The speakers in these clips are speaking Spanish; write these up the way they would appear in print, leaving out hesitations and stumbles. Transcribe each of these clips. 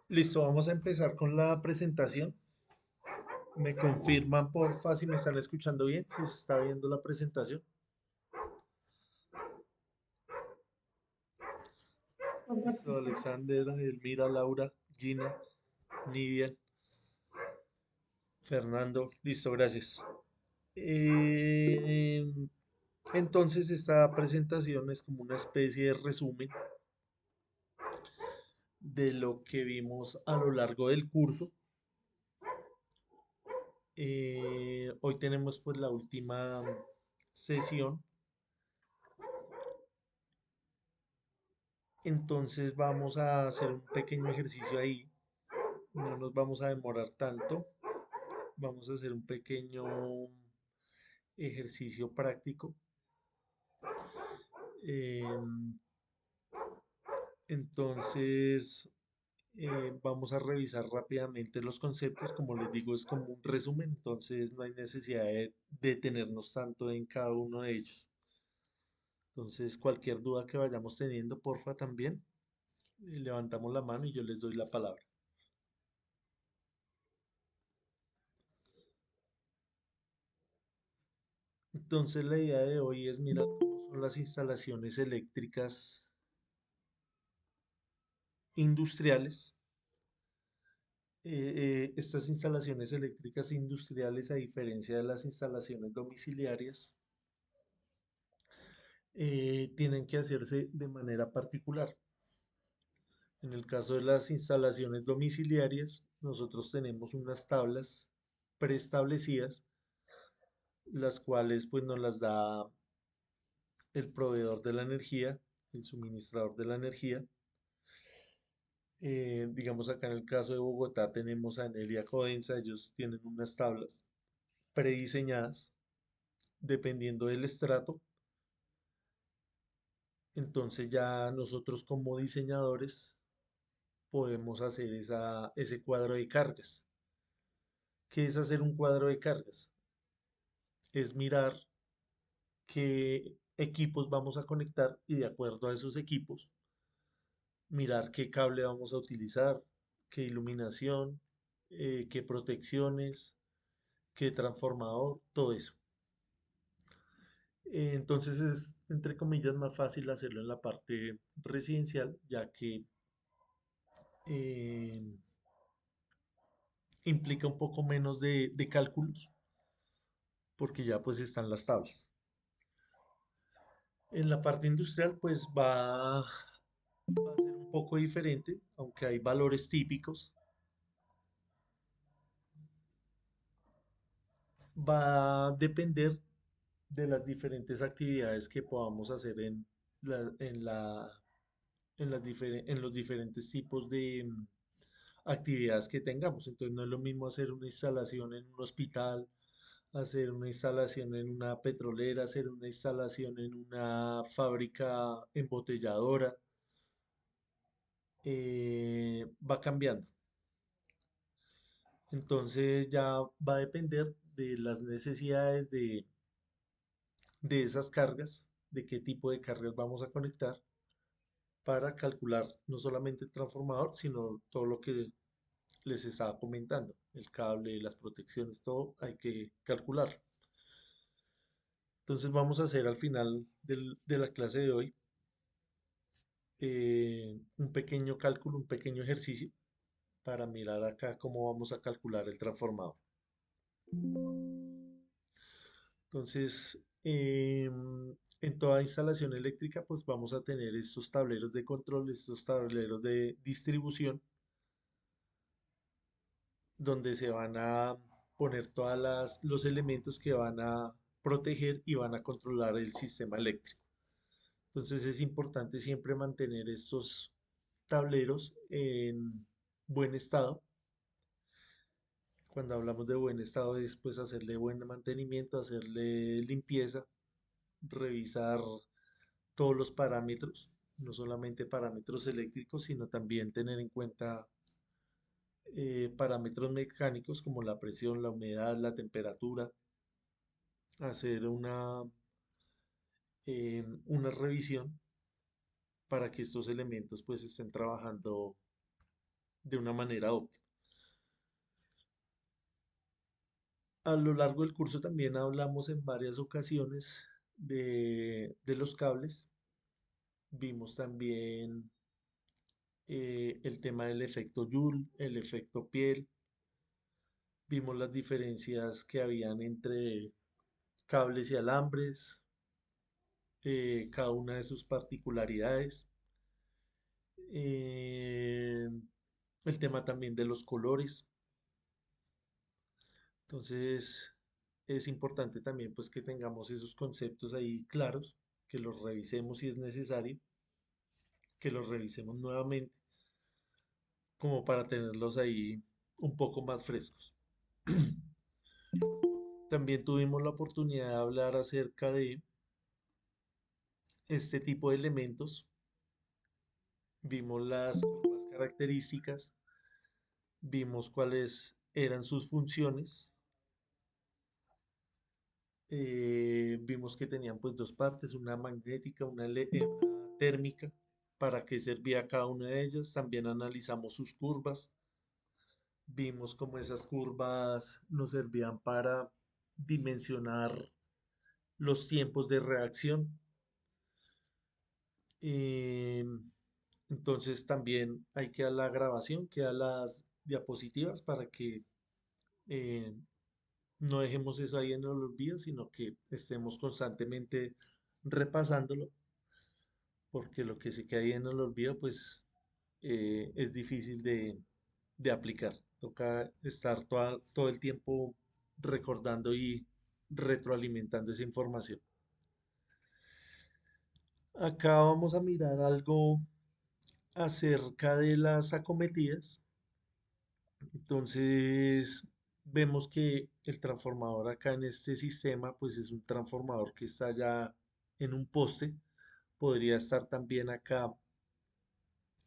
Listo, vamos a empezar con la presentación. Me confirman porfa si me están escuchando bien, si se está viendo la presentación. Listo, Alexander, Elmira, Laura, Gina, Nidia, Fernando. Listo, gracias. Eh, entonces, esta presentación es como una especie de resumen de lo que vimos a lo largo del curso. Hoy tenemos pues la última sesión. Entonces vamos a hacer un pequeño ejercicio ahí. No nos vamos a demorar tanto. Vamos a hacer un pequeño ejercicio práctico. Em, entonces vamos a revisar rápidamente los conceptos. Como les digo, es como un resumen. Entonces no hay necesidad de detenernos tanto en cada uno de ellos. Entonces cualquier duda que vayamos teniendo, porfa también, levantamos la mano y yo les doy la palabra. Entonces la idea de hoy es mirar cómo son las instalaciones eléctricas industriales. Estas instalaciones eléctricas industriales, a diferencia de las instalaciones domiciliarias, tienen que hacerse de manera particular. En el caso de las instalaciones domiciliarias, nosotros tenemos unas tablas preestablecidas, las cuales pues nos las da el proveedor de la energía, el suministrador de la energía. Digamos acá en el caso de Bogotá tenemos a Enelia Codensa, ellos tienen unas tablas prediseñadas dependiendo del estrato. Entonces ya nosotros como diseñadores podemos hacer ese cuadro de cargas. ¿Qué es hacer un cuadro de cargas? Es mirar qué equipos vamos a conectar y de acuerdo a esos equipos, mirar qué cable vamos a utilizar, qué iluminación, qué protecciones, qué transformador, todo eso. Entonces es, entre comillas, más fácil hacerlo en la parte residencial, ya que eh, implica un poco menos de cálculos, porque ya pues están las tablas. En la parte industrial pues va a ser un poco diferente, aunque hay valores típicos. Va a depender de las diferentes actividades que podamos hacer la- en la, en los diferentes tipos de actividades que tengamos. Entonces no es lo mismo hacer una instalación en un hospital, hacer una instalación en una petrolera, hacer una instalación en una fábrica embotelladora. Va cambiando. Entonces ya va a depender de las necesidades de esas cargas, de qué tipo de cargas vamos a conectar para calcular no solamente el transformador, sino todo lo que les estaba comentando, el cable, las protecciones, todo hay que calcular. Entonces vamos a hacer al final de la clase de hoy un pequeño cálculo, un pequeño ejercicio para mirar acá cómo vamos a calcular el transformador. Entonces, en toda instalación eléctrica, pues vamos a tener estos tableros de control, estos tableros de distribución, donde se van a poner todos los elementos que van a proteger y van a controlar el sistema eléctrico. Entonces es importante siempre mantener estos tableros en buen estado. Cuando hablamos de buen estado es pues hacerle buen mantenimiento, hacerle limpieza, revisar todos los parámetros, no solamente parámetros eléctricos, sino también tener en cuenta parámetros mecánicos como la presión, la humedad, la temperatura, hacer una revisión para que estos elementos pues estén trabajando de una manera óptima. A lo largo del curso también hablamos en varias ocasiones de los cables. Vimos también el tema del efecto Joule, el efecto piel. Vimos las diferencias que habían entre cables y alambres, cada una de sus particularidades. eh, el tema también de los colores. Entonces, es importante también pues que tengamos esos conceptos ahí claros, que los revisemos si es necesario, que los revisemos nuevamente, como para tenerlos ahí un poco más frescos. También tuvimos la oportunidad de hablar acerca de este tipo de elementos. Vimos las curvas características, vimos cuáles eran sus funciones, vimos que tenían pues dos partes, una magnética, una térmica, para qué servía cada una de ellas. También analizamos sus curvas, vimos cómo esas curvas nos servían para dimensionar los tiempos de reacción. Eh, entonces también hay que dar la grabación, que a las diapositivas para que eh, no dejemos eso ahí en el olvido, sino que estemos constantemente repasándolo, porque lo que se queda ahí en el olvido, pues es difícil de aplicar. Toca estar todo el tiempo recordando y retroalimentando esa información. Acá vamos a mirar algo acerca de las acometidas. Entonces, vemos que el transformador acá en este sistema, pues es un transformador que está ya en un poste. Podría estar también acá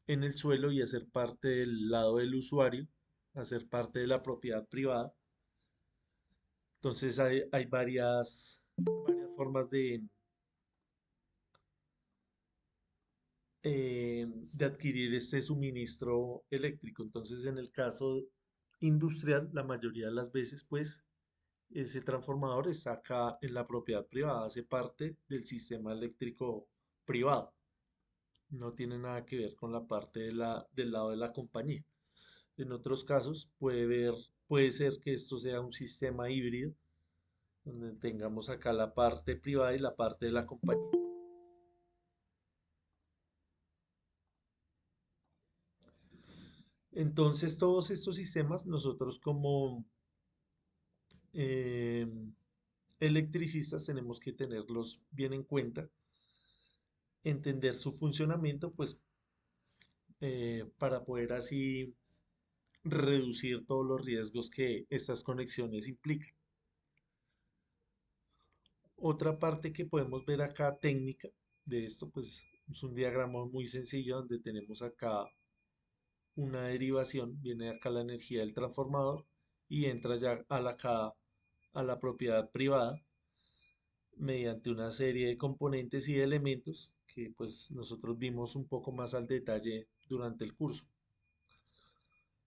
en el suelo y hacer parte del lado del usuario, hacer parte de la propiedad privada. Entonces, hay varias formas de adquirir este suministro eléctrico. Entonces, en el caso industrial, la mayoría de las veces, pues, ese transformador está acá en la propiedad privada, hace parte del sistema eléctrico privado. No tiene nada que ver con la parte del lado de la compañía. En otros casos puede ser que esto sea un sistema híbrido, donde tengamos acá la parte privada y la parte de la compañía. Entonces, todos estos sistemas, nosotros como eh, electricistas tenemos que tenerlos bien en cuenta, entender su funcionamiento, pues para poder así reducir todos los riesgos que estas conexiones implican. Otra parte que podemos ver acá técnica de esto, pues es un diagrama muy sencillo donde tenemos acá una derivación, viene acá la energía del transformador y entra ya a la propiedad privada mediante una serie de componentes y de elementos que pues nosotros vimos un poco más al detalle durante el curso.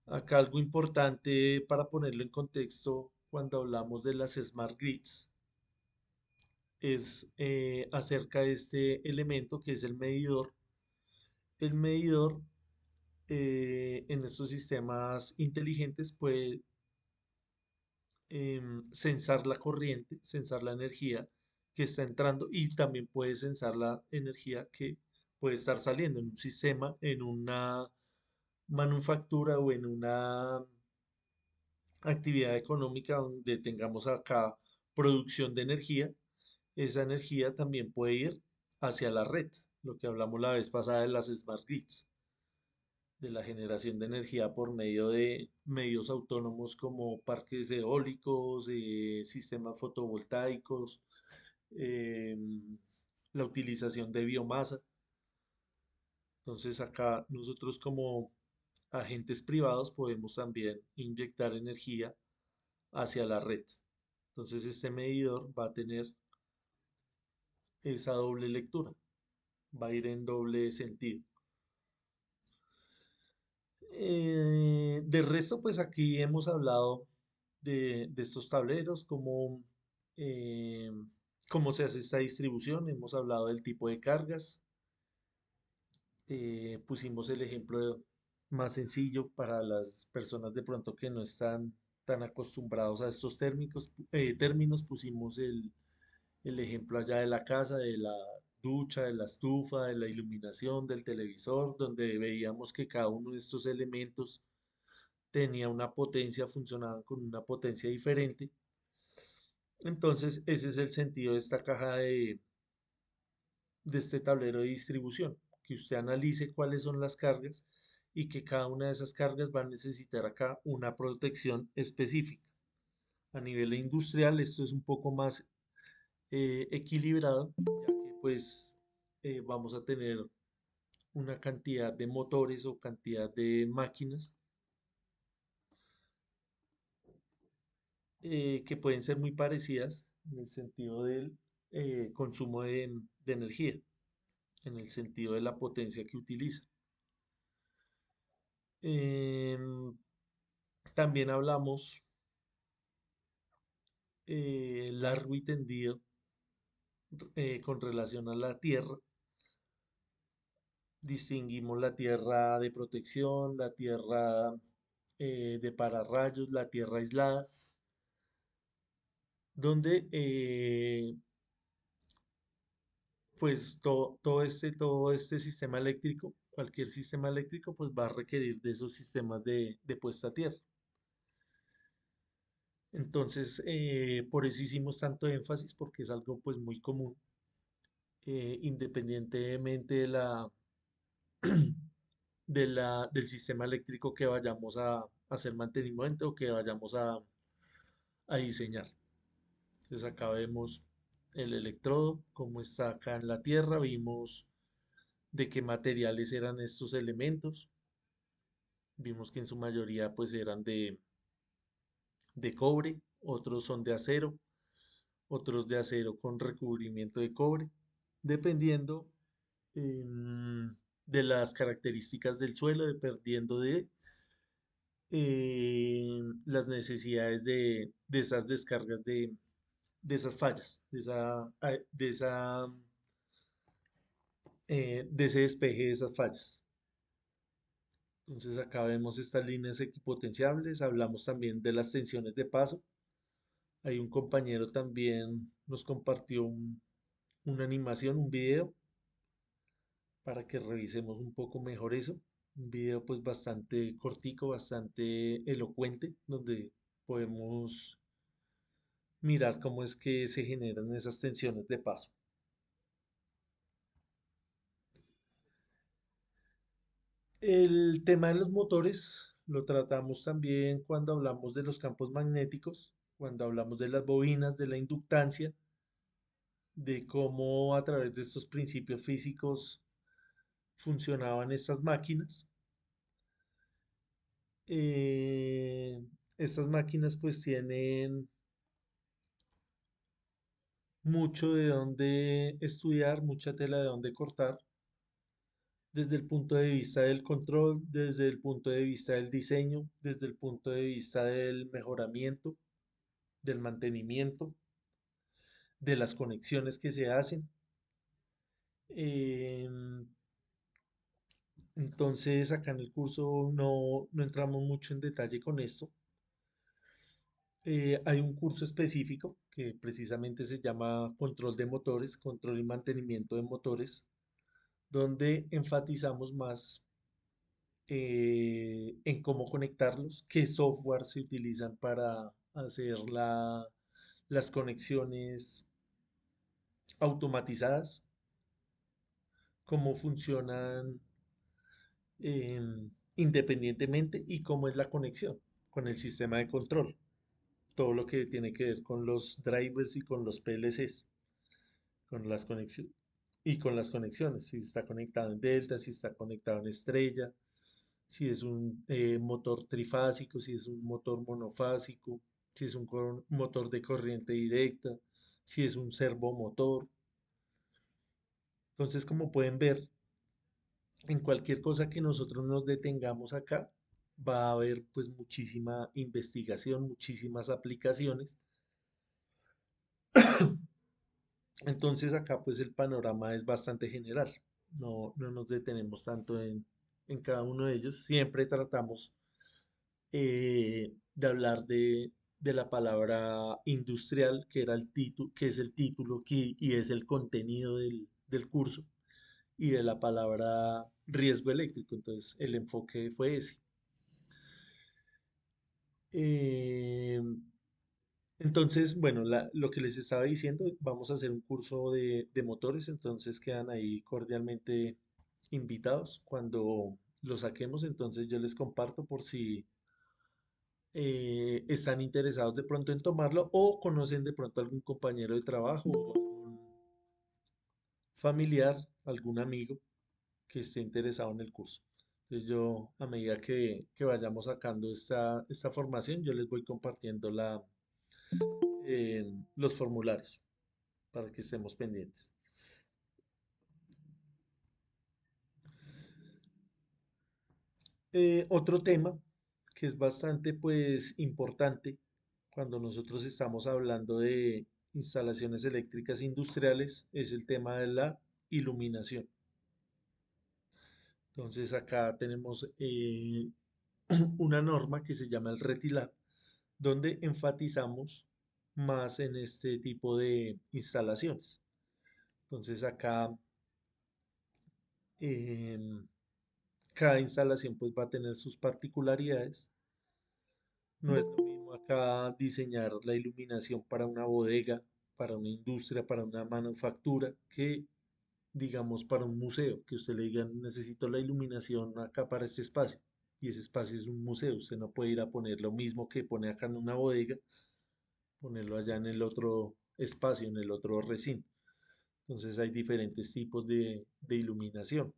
Acá algo importante para ponerlo en contexto cuando hablamos de las smart grids es acerca de este elemento que es el medidor. El medidor en estos sistemas inteligentes puede sensar la corriente, sensar la energía que está entrando y también puede sensar la energía que puede estar saliendo en un sistema, en una manufactura o en una actividad económica donde tengamos acá producción de energía. Esa energía también puede ir hacia la red, lo que hablamos la vez pasada de las smart grids, de la generación de energía por medio de medios autónomos como parques eólicos, sistemas fotovoltaicos, la utilización de biomasa. Entonces acá nosotros como agentes privados podemos también inyectar energía hacia la red. Entonces este medidor va a tener esa doble lectura, va a ir en doble sentido. De resto, pues aquí hemos hablado de estos tableros, eh, cómo se hace esta distribución, hemos hablado del tipo de cargas, pusimos el ejemplo más sencillo para las personas de pronto que no están tan acostumbrados a estos términos, pusimos el ejemplo allá de la casa, de la ducha, de la estufa, de la iluminación, del televisor, donde veíamos que cada uno de estos elementos tenía una potencia, funcionaban con una potencia diferente. Entonces, ese es el sentido de esta caja de este tablero de distribución, que usted analice cuáles son las cargas y que cada una de esas cargas va a necesitar acá una protección específica. A nivel industrial, esto es un poco más equilibrado, ya que pues vamos a tener una cantidad de motores o cantidad de máquinas que pueden ser muy parecidas en el sentido del consumo de energía, en el sentido de la potencia que utiliza. Em, También hablamos largo y tendido con relación a la tierra. Distinguimos la tierra de protección, la tierra de pararrayos, la tierra aislada, donde pues todo este sistema eléctrico, cualquier sistema eléctrico, pues va a requerir de esos sistemas de puesta a tierra. Entonces, por eso hicimos tanto énfasis, porque es algo pues muy común, independientemente del sistema eléctrico que vayamos a hacer mantenimiento o que vayamos a diseñar. Entonces acá vemos el electrodo, cómo está acá en la Tierra, vimos de qué materiales eran estos elementos, vimos que en su mayoría pues eran de cobre, otros son de acero, otros de acero con recubrimiento de cobre, dependiendo em, de las características del suelo, dependiendo de las necesidades de esas descargas de esas fallas, de ese despeje de esas fallas. Entonces acá vemos estas líneas equipotenciables, hablamos también de las tensiones de paso. Hay un compañero también nos compartió una animación, un video, para que revisemos un poco mejor eso. Un video pues bastante cortico, bastante elocuente, donde podemos mirar cómo es que se generan esas tensiones de paso. El tema de los motores lo tratamos también cuando hablamos de los campos magnéticos, cuando hablamos de las bobinas, de la inductancia, de cómo a través de estos principios físicos funcionaban estas máquinas. Eh, Estas máquinas pues tienen mucho de dónde estudiar, mucha tela de dónde cortar, desde el punto de vista del control, desde el punto de vista del diseño, desde el punto de vista del mejoramiento, del mantenimiento, de las conexiones que se hacen. Em, entonces, acá en el curso no entramos mucho en detalle con esto. Hay un curso específico que precisamente se llama Control de Motores, Control y Mantenimiento de Motores, donde enfatizamos más en cómo conectarlos, qué software se utilizan para hacer las conexiones automatizadas, cómo funcionan independientemente y cómo es la conexión con el sistema de control. Todo lo que tiene que ver con los drivers y con los PLCs, con las conexiones y con las conexiones, si está conectado en delta, si está conectado en estrella, si es un motor trifásico, si es un motor monofásico, si es un motor de corriente directa, si es un servomotor. Entonces, como pueden ver, en cualquier cosa que nosotros nos detengamos acá, va a haber pues muchísima investigación, muchísimas aplicaciones. Entonces acá pues el panorama es bastante general. No nos detenemos tanto en cada uno de ellos. Siempre tratamos de hablar de la palabra industrial, que era el título, que es el título y es el contenido del curso, y de la palabra riesgo eléctrico. Entonces el enfoque fue ese. Eh, entonces, bueno, lo que les estaba diciendo, vamos a hacer un curso de motores, entonces quedan ahí cordialmente invitados. Cuando lo saquemos, entonces yo les comparto por si están interesados de pronto en tomarlo o conocen de pronto algún compañero de trabajo o algún familiar, algún amigo que esté interesado en el curso. Entonces yo, a medida que vayamos sacando esta formación, yo les voy compartiendo los formularios para que estemos pendientes. Otro tema que es bastante pues importante cuando nosotros estamos hablando de instalaciones eléctricas industriales es el tema de la iluminación. Entonces acá tenemos una norma que se llama el RETILAB, donde enfatizamos más en este tipo de instalaciones. Entonces acá em, cada instalación pues va a tener sus particularidades. No es lo mismo acá diseñar la iluminación para una bodega, para una industria, para una manufactura, que digamos para un museo, que usted le diga necesito la iluminación acá para este espacio. Y ese espacio es un museo, usted no puede ir a poner lo mismo que pone acá en una bodega, ponerlo allá en el otro espacio, en el otro recinto. Entonces hay diferentes tipos de iluminación.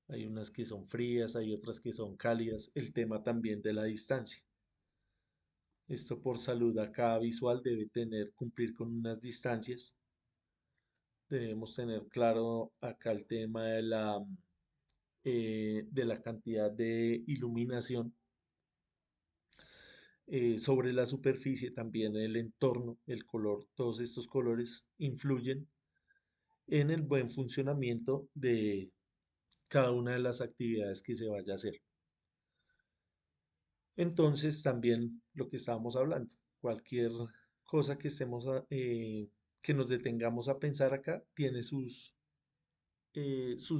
Hay unas que son frías, hay otras que son cálidas. El tema también de la distancia. Esto por salud acá visual debe tener, cumplir con unas distancias Debemos tener claro acá el tema de la cantidad de iluminación sobre la superficie, también el entorno, el color, todos estos colores influyen en el buen funcionamiento de cada una de las actividades que se vaya a hacer. Entonces, también lo que estábamos hablando, cualquier cosa que que nos detengamos a pensar acá, tiene sus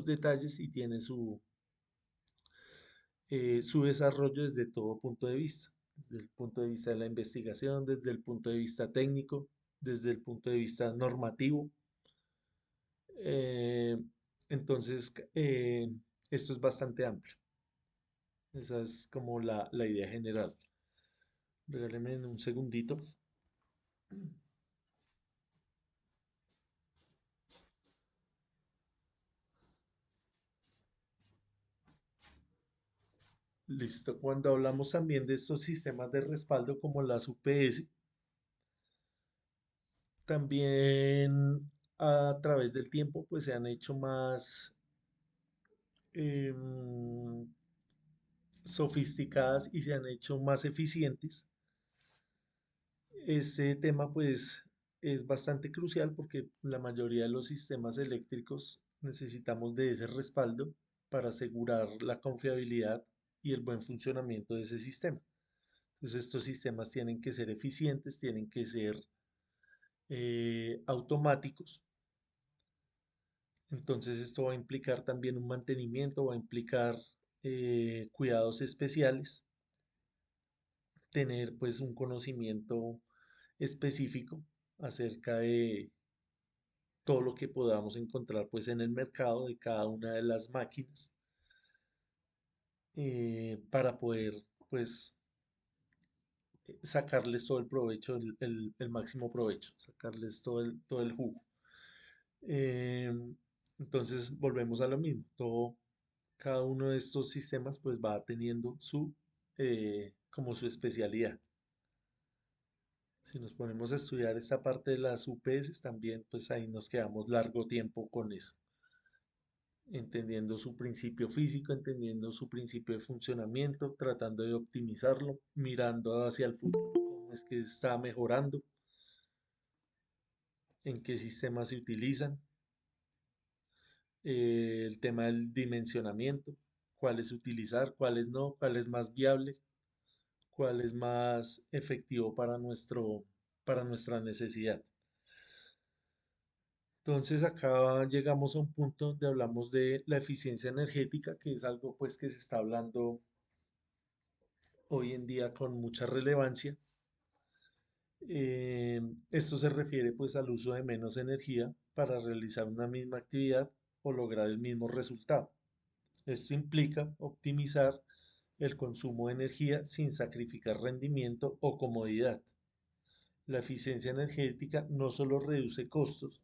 detalles y tiene su desarrollo desde todo punto de vista, desde el punto de vista de la investigación, desde el punto de vista técnico, desde el punto de vista normativo. Eh, entonces, esto es bastante amplio. Esa es como la idea general. Regáleme un segundito. Listo. Cuando hablamos también de estos sistemas de respaldo como las UPS, también a través del tiempo pues se han hecho más em, sofisticadas y se han hecho más eficientes. Este tema pues es bastante crucial porque la mayoría de los sistemas eléctricos necesitamos de ese respaldo para asegurar la confiabilidad y el buen funcionamiento de ese sistema. Entonces estos sistemas tienen que ser eficientes, tienen que ser automáticos. Entonces esto va a implicar también un mantenimiento, va a implicar cuidados especiales, tener pues un conocimiento específico acerca de todo lo que podamos encontrar pues en el mercado de cada una de las máquinas para poder pues sacarles todo el provecho, el máximo provecho, sacarles todo el jugo. Eh, entonces volvemos a lo mismo, cada uno de estos sistemas pues va teniendo como su especialidad. Si nos ponemos a estudiar esta parte de las UPS también pues ahí nos quedamos largo tiempo con eso, entendiendo su principio físico, entendiendo su principio de funcionamiento, tratando de optimizarlo, mirando hacia el futuro, cómo es que está mejorando, en qué sistemas se utilizan, el tema del dimensionamiento, cuáles utilizar, cuáles no, cuál es más viable, cuál es más efectivo para para nuestra necesidad. Entonces acá llegamos a un punto donde hablamos de la eficiencia energética, que es algo pues que se está hablando hoy en día con mucha relevancia. Eh, Esto se refiere pues al uso de menos energía para realizar una misma actividad o lograr el mismo resultado. Esto implica optimizar el consumo de energía sin sacrificar rendimiento o comodidad. La eficiencia energética no solo reduce costos,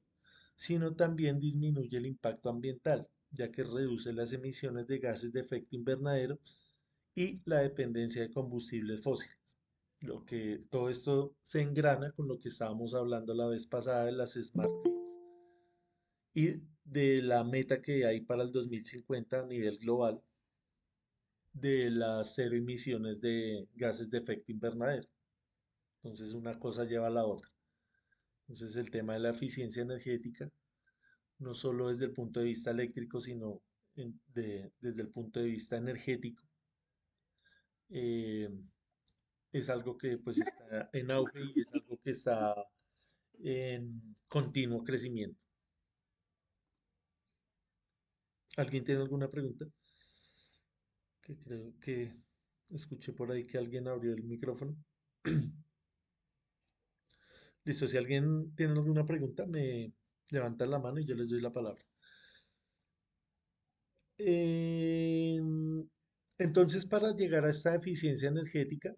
sino también disminuye el impacto ambiental, ya que reduce las emisiones de gases de efecto invernadero y la dependencia de combustibles fósiles. Lo que todo esto se engrana con lo que estábamos hablando la vez pasada de las smart grids y de la meta que hay para el 2050 a nivel global de las cero emisiones de gases de efecto invernadero. Entonces una cosa lleva a la otra. Entonces el tema de la eficiencia energética, no solo desde el punto de vista eléctrico, sino desde el punto de vista energético, eh, es algo que pues está en auge y es algo que está en continuo crecimiento. ¿Alguien tiene alguna pregunta? Que creo que escuché por ahí que alguien abrió el micrófono. Listo, si alguien tiene alguna pregunta, me levanta la mano y yo les doy la palabra. Em, entonces, para llegar a esta eficiencia energética,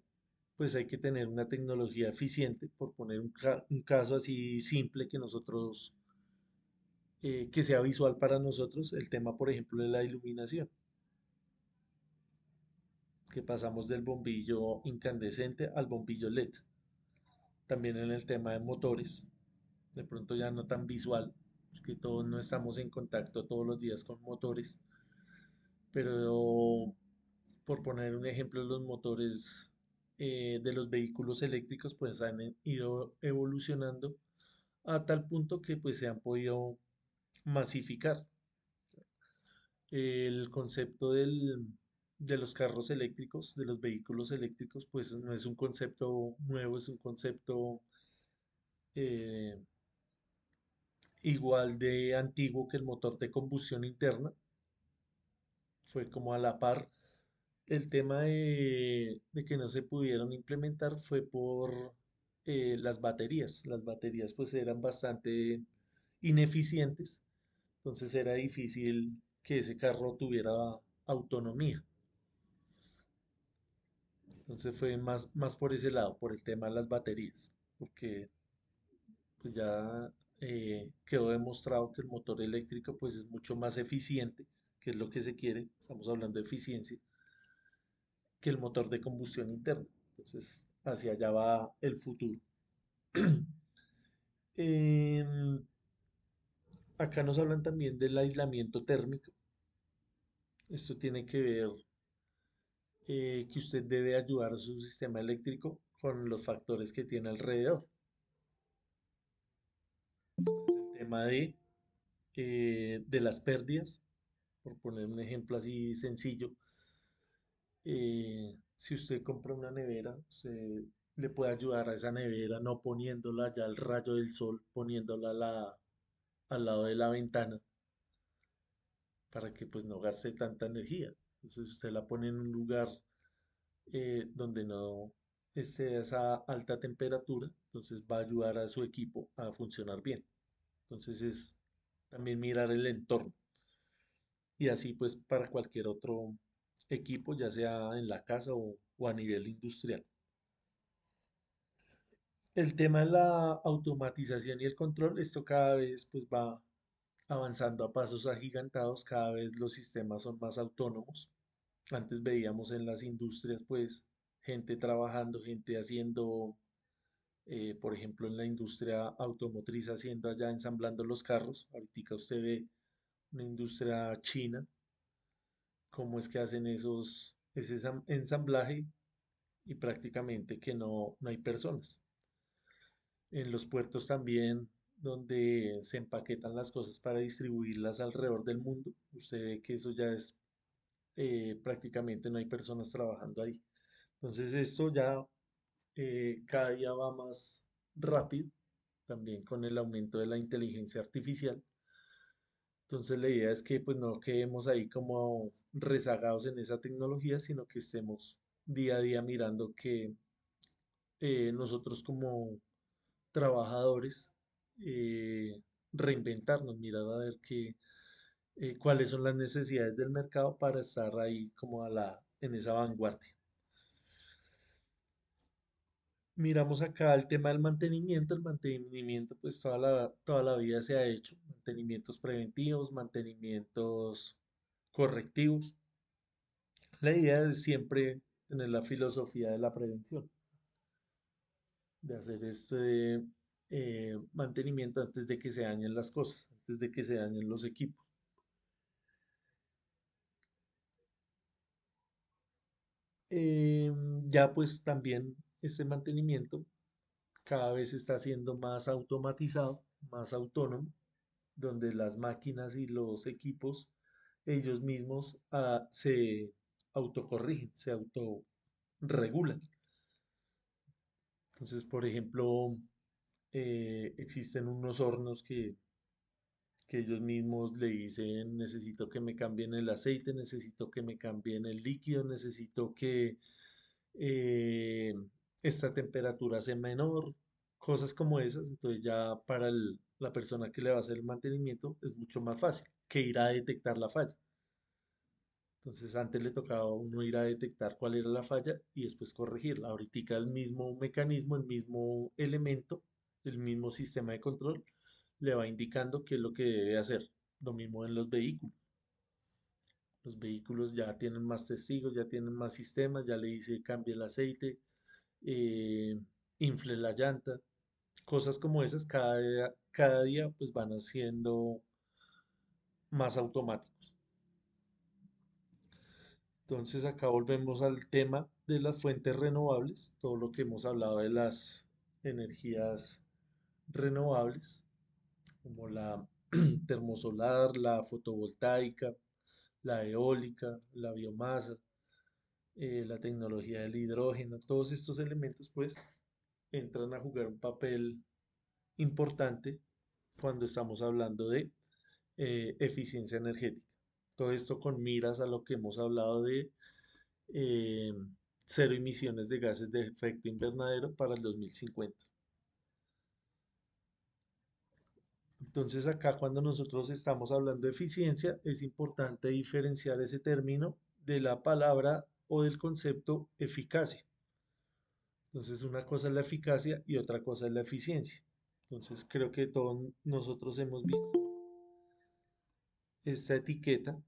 pues hay que tener una tecnología eficiente, por poner un caso así simple que que sea visual para nosotros, el tema, por ejemplo, de la iluminación, que pasamos del bombillo incandescente al bombillo LED. También en el tema de motores, de pronto ya no tan visual, porque todos no estamos en contacto todos los días con motores, pero por poner un ejemplo, los motores de los vehículos eléctricos pues han ido evolucionando a tal punto que pues se han podido masificar. El concepto de los carros eléctricos, de los vehículos eléctricos, pues no es un concepto nuevo, es un concepto eh, igual de antiguo que el motor de combustión interna. Fue como a la par. El tema de que no se pudieron implementar fue por las baterías. Las baterías pues eran bastante ineficientes, entonces era difícil que ese carro tuviera autonomía. Entonces fue más por ese lado, por el tema de las baterías, porque pues ya quedó demostrado que el motor eléctrico pues es mucho más eficiente, que es lo que se quiere, estamos hablando de eficiencia, que el motor de combustión interna. Entonces hacia allá va el futuro. Em, Acá nos hablan también del aislamiento térmico. Esto tiene que ver que usted debe ayudar a su sistema eléctrico con los factores que tiene alrededor. El tema de las pérdidas, por poner un ejemplo así sencillo, si usted compra una nevera, usted le puede ayudar a esa nevera no poniéndola ya al rayo del sol, poniéndola al lado de la ventana para que pues no gaste tanta energía. Entonces usted la pone en un lugar donde no esté a esa alta temperatura, entonces va a ayudar a su equipo a funcionar bien. Entonces es también mirar el entorno y así pues para cualquier otro equipo, ya sea en la casa o a nivel industrial. El tema de la automatización y el control, esto cada vez pues va avanzando a pasos agigantados, cada vez los sistemas son más autónomos. Antes veíamos en las industrias pues gente trabajando, gente haciendo, por ejemplo en la industria automotriz haciendo allá ensamblando los carros. Ahorita usted ve una industria china, cómo es que hacen ese ensamblaje y prácticamente que no hay personas. En los puertos también, donde se empaquetan las cosas para distribuirlas alrededor del mundo, usted ve que eso ya es prácticamente no hay personas trabajando ahí. Entonces esto ya cada día va más rápido, también con el aumento de la inteligencia artificial. Entonces la idea es que pues no quedemos ahí como rezagados en esa tecnología, sino que estemos día a día mirando que nosotros como trabajadores eh, reinventarnos, mirar a ver cuáles son las necesidades del mercado para estar ahí como en esa vanguardia. Miramos acá el tema del mantenimiento. El mantenimiento, pues toda la vida se ha hecho. Mantenimientos preventivos, mantenimientos correctivos. La idea es siempre tener la filosofía de la prevención, de hacer este mantenimiento antes de que se dañen las cosas, antes de que se dañen los equipos. Ya pues también este mantenimiento cada vez está siendo más automatizado, más autónomo, donde las máquinas y los equipos ellos mismos se autocorrigen, se autorregulan. Entonces, por ejemplo, existen unos hornos que ellos mismos le dicen, necesito que me cambien el aceite, necesito que me cambien el líquido, necesito que eh, esta temperatura sea menor, cosas como esas. Entonces ya para la persona que le va a hacer el mantenimiento es mucho más fácil que ir a detectar la falla. Entonces antes le tocaba a uno ir a detectar cuál era la falla y después corregirla. Ahorita el mismo mecanismo, el mismo elemento, el mismo sistema de control le va indicando qué es lo que debe hacer. Lo mismo en los vehículos. Los vehículos ya tienen más testigos, ya tienen más sistemas, ya le dice cambie el aceite, eh, infle la llanta. Cosas como esas cada día pues van haciendo más automáticos. Entonces acá volvemos al tema de las fuentes renovables, todo lo que hemos hablado de las energías renovables, como la termosolar, la fotovoltaica, la eólica, la biomasa, la tecnología del hidrógeno, todos estos elementos pues entran a jugar un papel importante cuando estamos hablando de eficiencia energética. Todo esto con miras a lo que hemos hablado de eh, cero emisiones de gases de efecto invernadero para el 2050. Entonces acá cuando nosotros estamos hablando de eficiencia es importante diferenciar ese término de la palabra o del concepto eficacia. Entonces una cosa es la eficacia y otra cosa es la eficiencia. Entonces creo que todos nosotros hemos visto esta etiqueta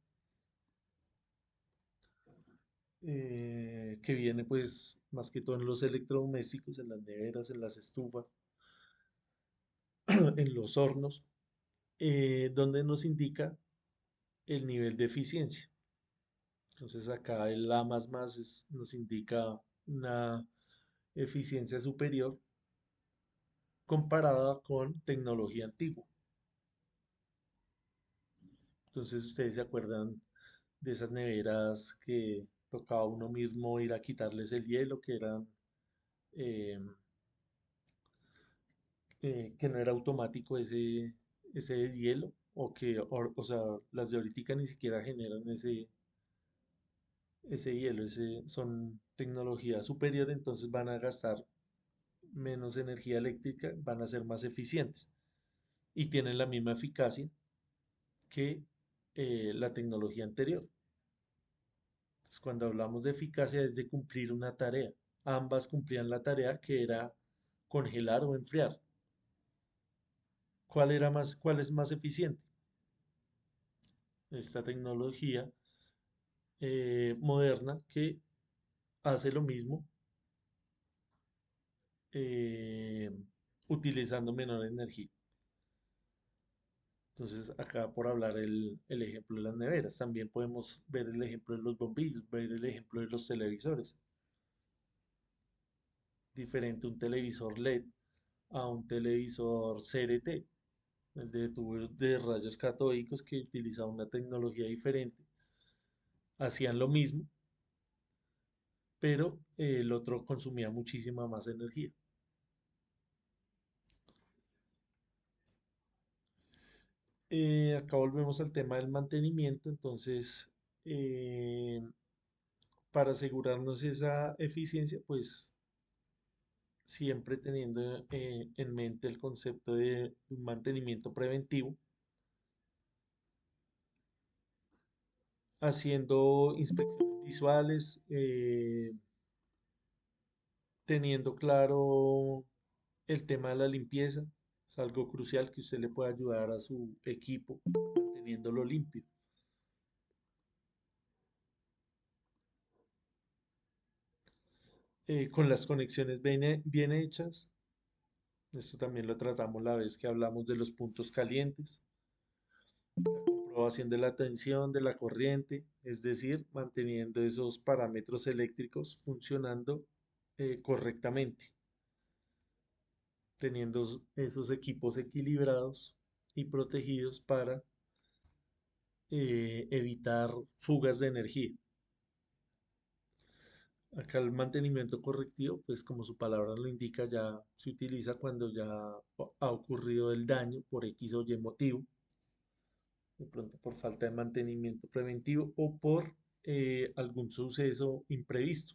que viene pues más que todo en los electrodomésticos, en las neveras, en las estufas, en los hornos, donde nos indica el nivel de eficiencia. Entonces acá el A++ nos indica una eficiencia superior comparada con tecnología antigua. Entonces ustedes se acuerdan de esas neveras que tocaba uno mismo ir a quitarles el hielo, que eran eh, que no era automático ese deshielo, o sea, las de ahorita ni siquiera generan ese hielo, son tecnología superior, entonces van a gastar menos energía eléctrica, van a ser más eficientes y tienen la misma eficacia que la tecnología anterior. Entonces, cuando hablamos de eficacia es de cumplir una tarea. Ambas cumplían la tarea que era congelar o enfriar. ¿Cuál es más eficiente? Esta tecnología moderna que hace lo mismo eh, utilizando menor energía. Entonces, acá por hablar el ejemplo de las neveras, también podemos ver el ejemplo de los bombillos, ver el ejemplo de los televisores. Diferente un televisor LED a un televisor CRT, el de tubos de rayos catódicos que utilizaba una tecnología diferente. Hacían lo mismo, pero el otro consumía muchísima más energía. Acá volvemos al tema del mantenimiento, entonces eh, para asegurarnos esa eficiencia, pues siempre teniendo en mente el concepto de un mantenimiento preventivo, haciendo inspecciones visuales, teniendo claro el tema de la limpieza, es algo crucial que usted le puede ayudar a su equipo manteniéndolo limpio. Con las conexiones bien hechas, esto también lo tratamos la vez que hablamos de los puntos calientes, la comprobación de la tensión, de la corriente, es decir, manteniendo esos parámetros eléctricos funcionando correctamente, teniendo esos equipos equilibrados y protegidos para evitar fugas de energía. Acá el mantenimiento correctivo, pues como su palabra lo indica, ya se utiliza cuando ya ha ocurrido el daño por X o Y motivo, de pronto por falta de mantenimiento preventivo o por algún suceso imprevisto.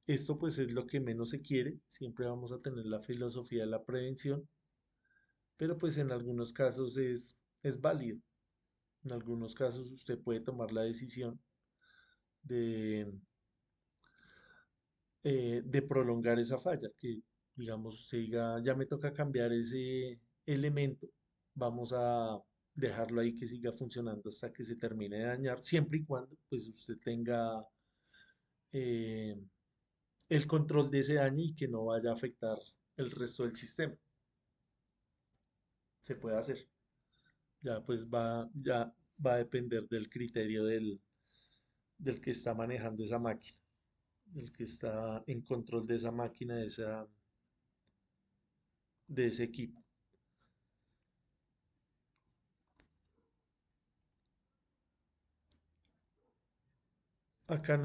Esto pues es lo que menos se quiere, siempre vamos a tener la filosofía de la prevención, pero pues en algunos casos es válido. En algunos casos usted puede tomar la decisión de, de prolongar esa falla, que digamos usted diga, ya me toca cambiar ese elemento, vamos a dejarlo ahí que siga funcionando hasta que se termine de dañar, siempre y cuando pues usted tenga eh, el control de ese daño y que no vaya a afectar el resto del sistema. Se puede hacer. Ya va a depender del criterio del que está manejando esa máquina, del que está en control de esa máquina, de ese equipo. Acá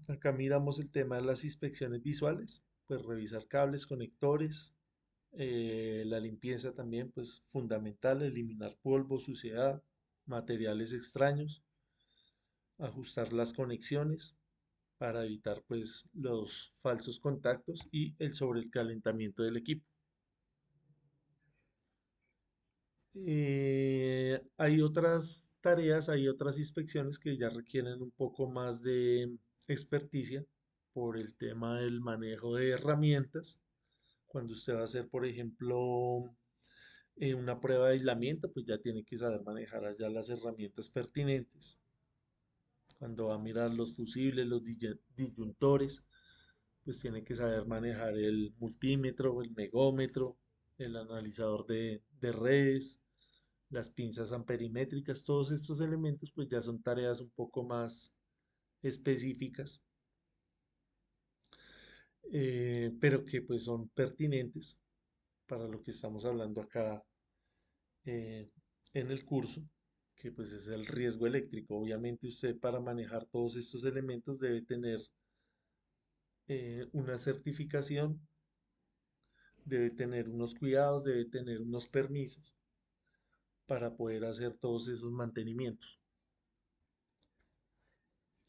acá miramos el tema de las inspecciones visuales, pues revisar cables, conectores, la limpieza también, pues fundamental, eliminar polvo, suciedad, materiales extraños, ajustar las conexiones para evitar pues los falsos contactos y el sobrecalentamiento del equipo. Hay otras tareas, hay otras inspecciones que ya requieren un poco más de experticia por el tema del manejo de herramientas. Cuando usted va a hacer, por ejemplo, una prueba de aislamiento, pues ya tiene que saber manejar allá las herramientas pertinentes. Cuando va a mirar los fusibles, los disyuntores, pues tiene que saber manejar el multímetro, el megómetro, el analizador de redes, las pinzas amperimétricas, todos estos elementos pues ya son tareas un poco más específicas, pero que pues son pertinentes para lo que estamos hablando acá eh, en el curso, que pues es el riesgo eléctrico. Obviamente usted para manejar todos estos elementos debe tener una certificación, debe tener unos cuidados, debe tener unos permisos para poder hacer todos esos mantenimientos.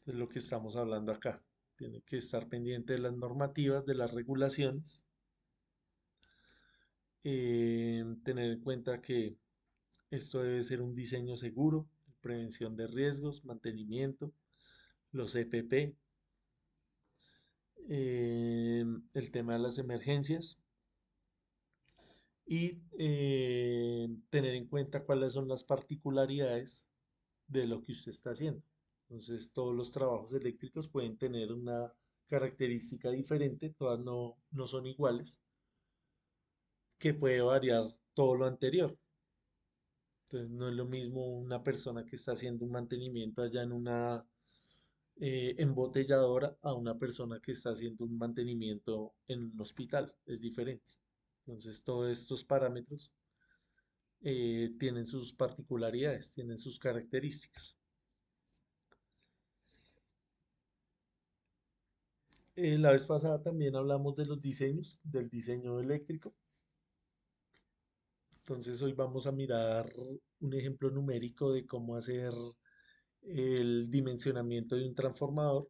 Es lo que estamos hablando acá. Tiene que estar pendiente de las normativas, de las regulaciones, tener en cuenta que esto debe ser un diseño seguro, prevención de riesgos, mantenimiento, los EPP, el tema de las emergencias y tener en cuenta cuáles son las particularidades de lo que usted está haciendo. Entonces, todos los trabajos eléctricos pueden tener una característica diferente, todas no son iguales, que puede variar todo lo anterior. Entonces, no es lo mismo una persona que está haciendo un mantenimiento allá en una embotelladora a una persona que está haciendo un mantenimiento en un hospital. Es diferente. Entonces, todos estos parámetros tienen sus particularidades, tienen sus características. La vez pasada también hablamos de los diseños, del diseño eléctrico. Entonces hoy vamos a mirar un ejemplo numérico de cómo hacer el dimensionamiento de un transformador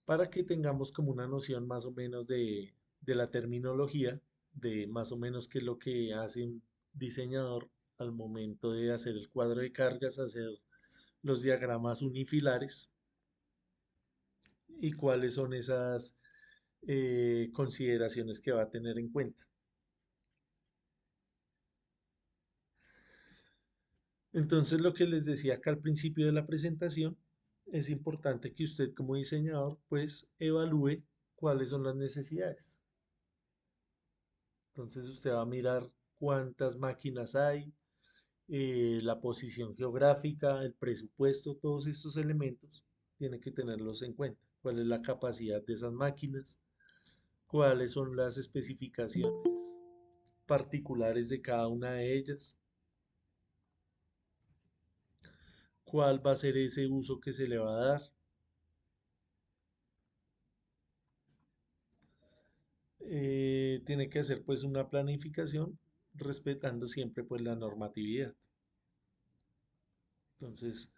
para que tengamos como una noción más o menos de la terminología, de más o menos qué es lo que hace un diseñador al momento de hacer el cuadro de cargas, hacer los diagramas unifilares y cuáles son esas consideraciones que va a tener en cuenta. Entonces, lo que les decía acá al principio de la presentación, es importante que usted como diseñador pues evalúe cuáles son las necesidades. Entonces, usted va a mirar cuántas máquinas hay, la posición geográfica, el presupuesto, todos estos elementos tiene que tenerlos en cuenta. ¿Cuál es la capacidad de esas máquinas? ¿Cuáles son las especificaciones particulares de cada una de ellas? ¿Cuál va a ser ese uso que se le va a dar? Tiene que hacer pues una planificación respetando siempre pues la normatividad. Entonces,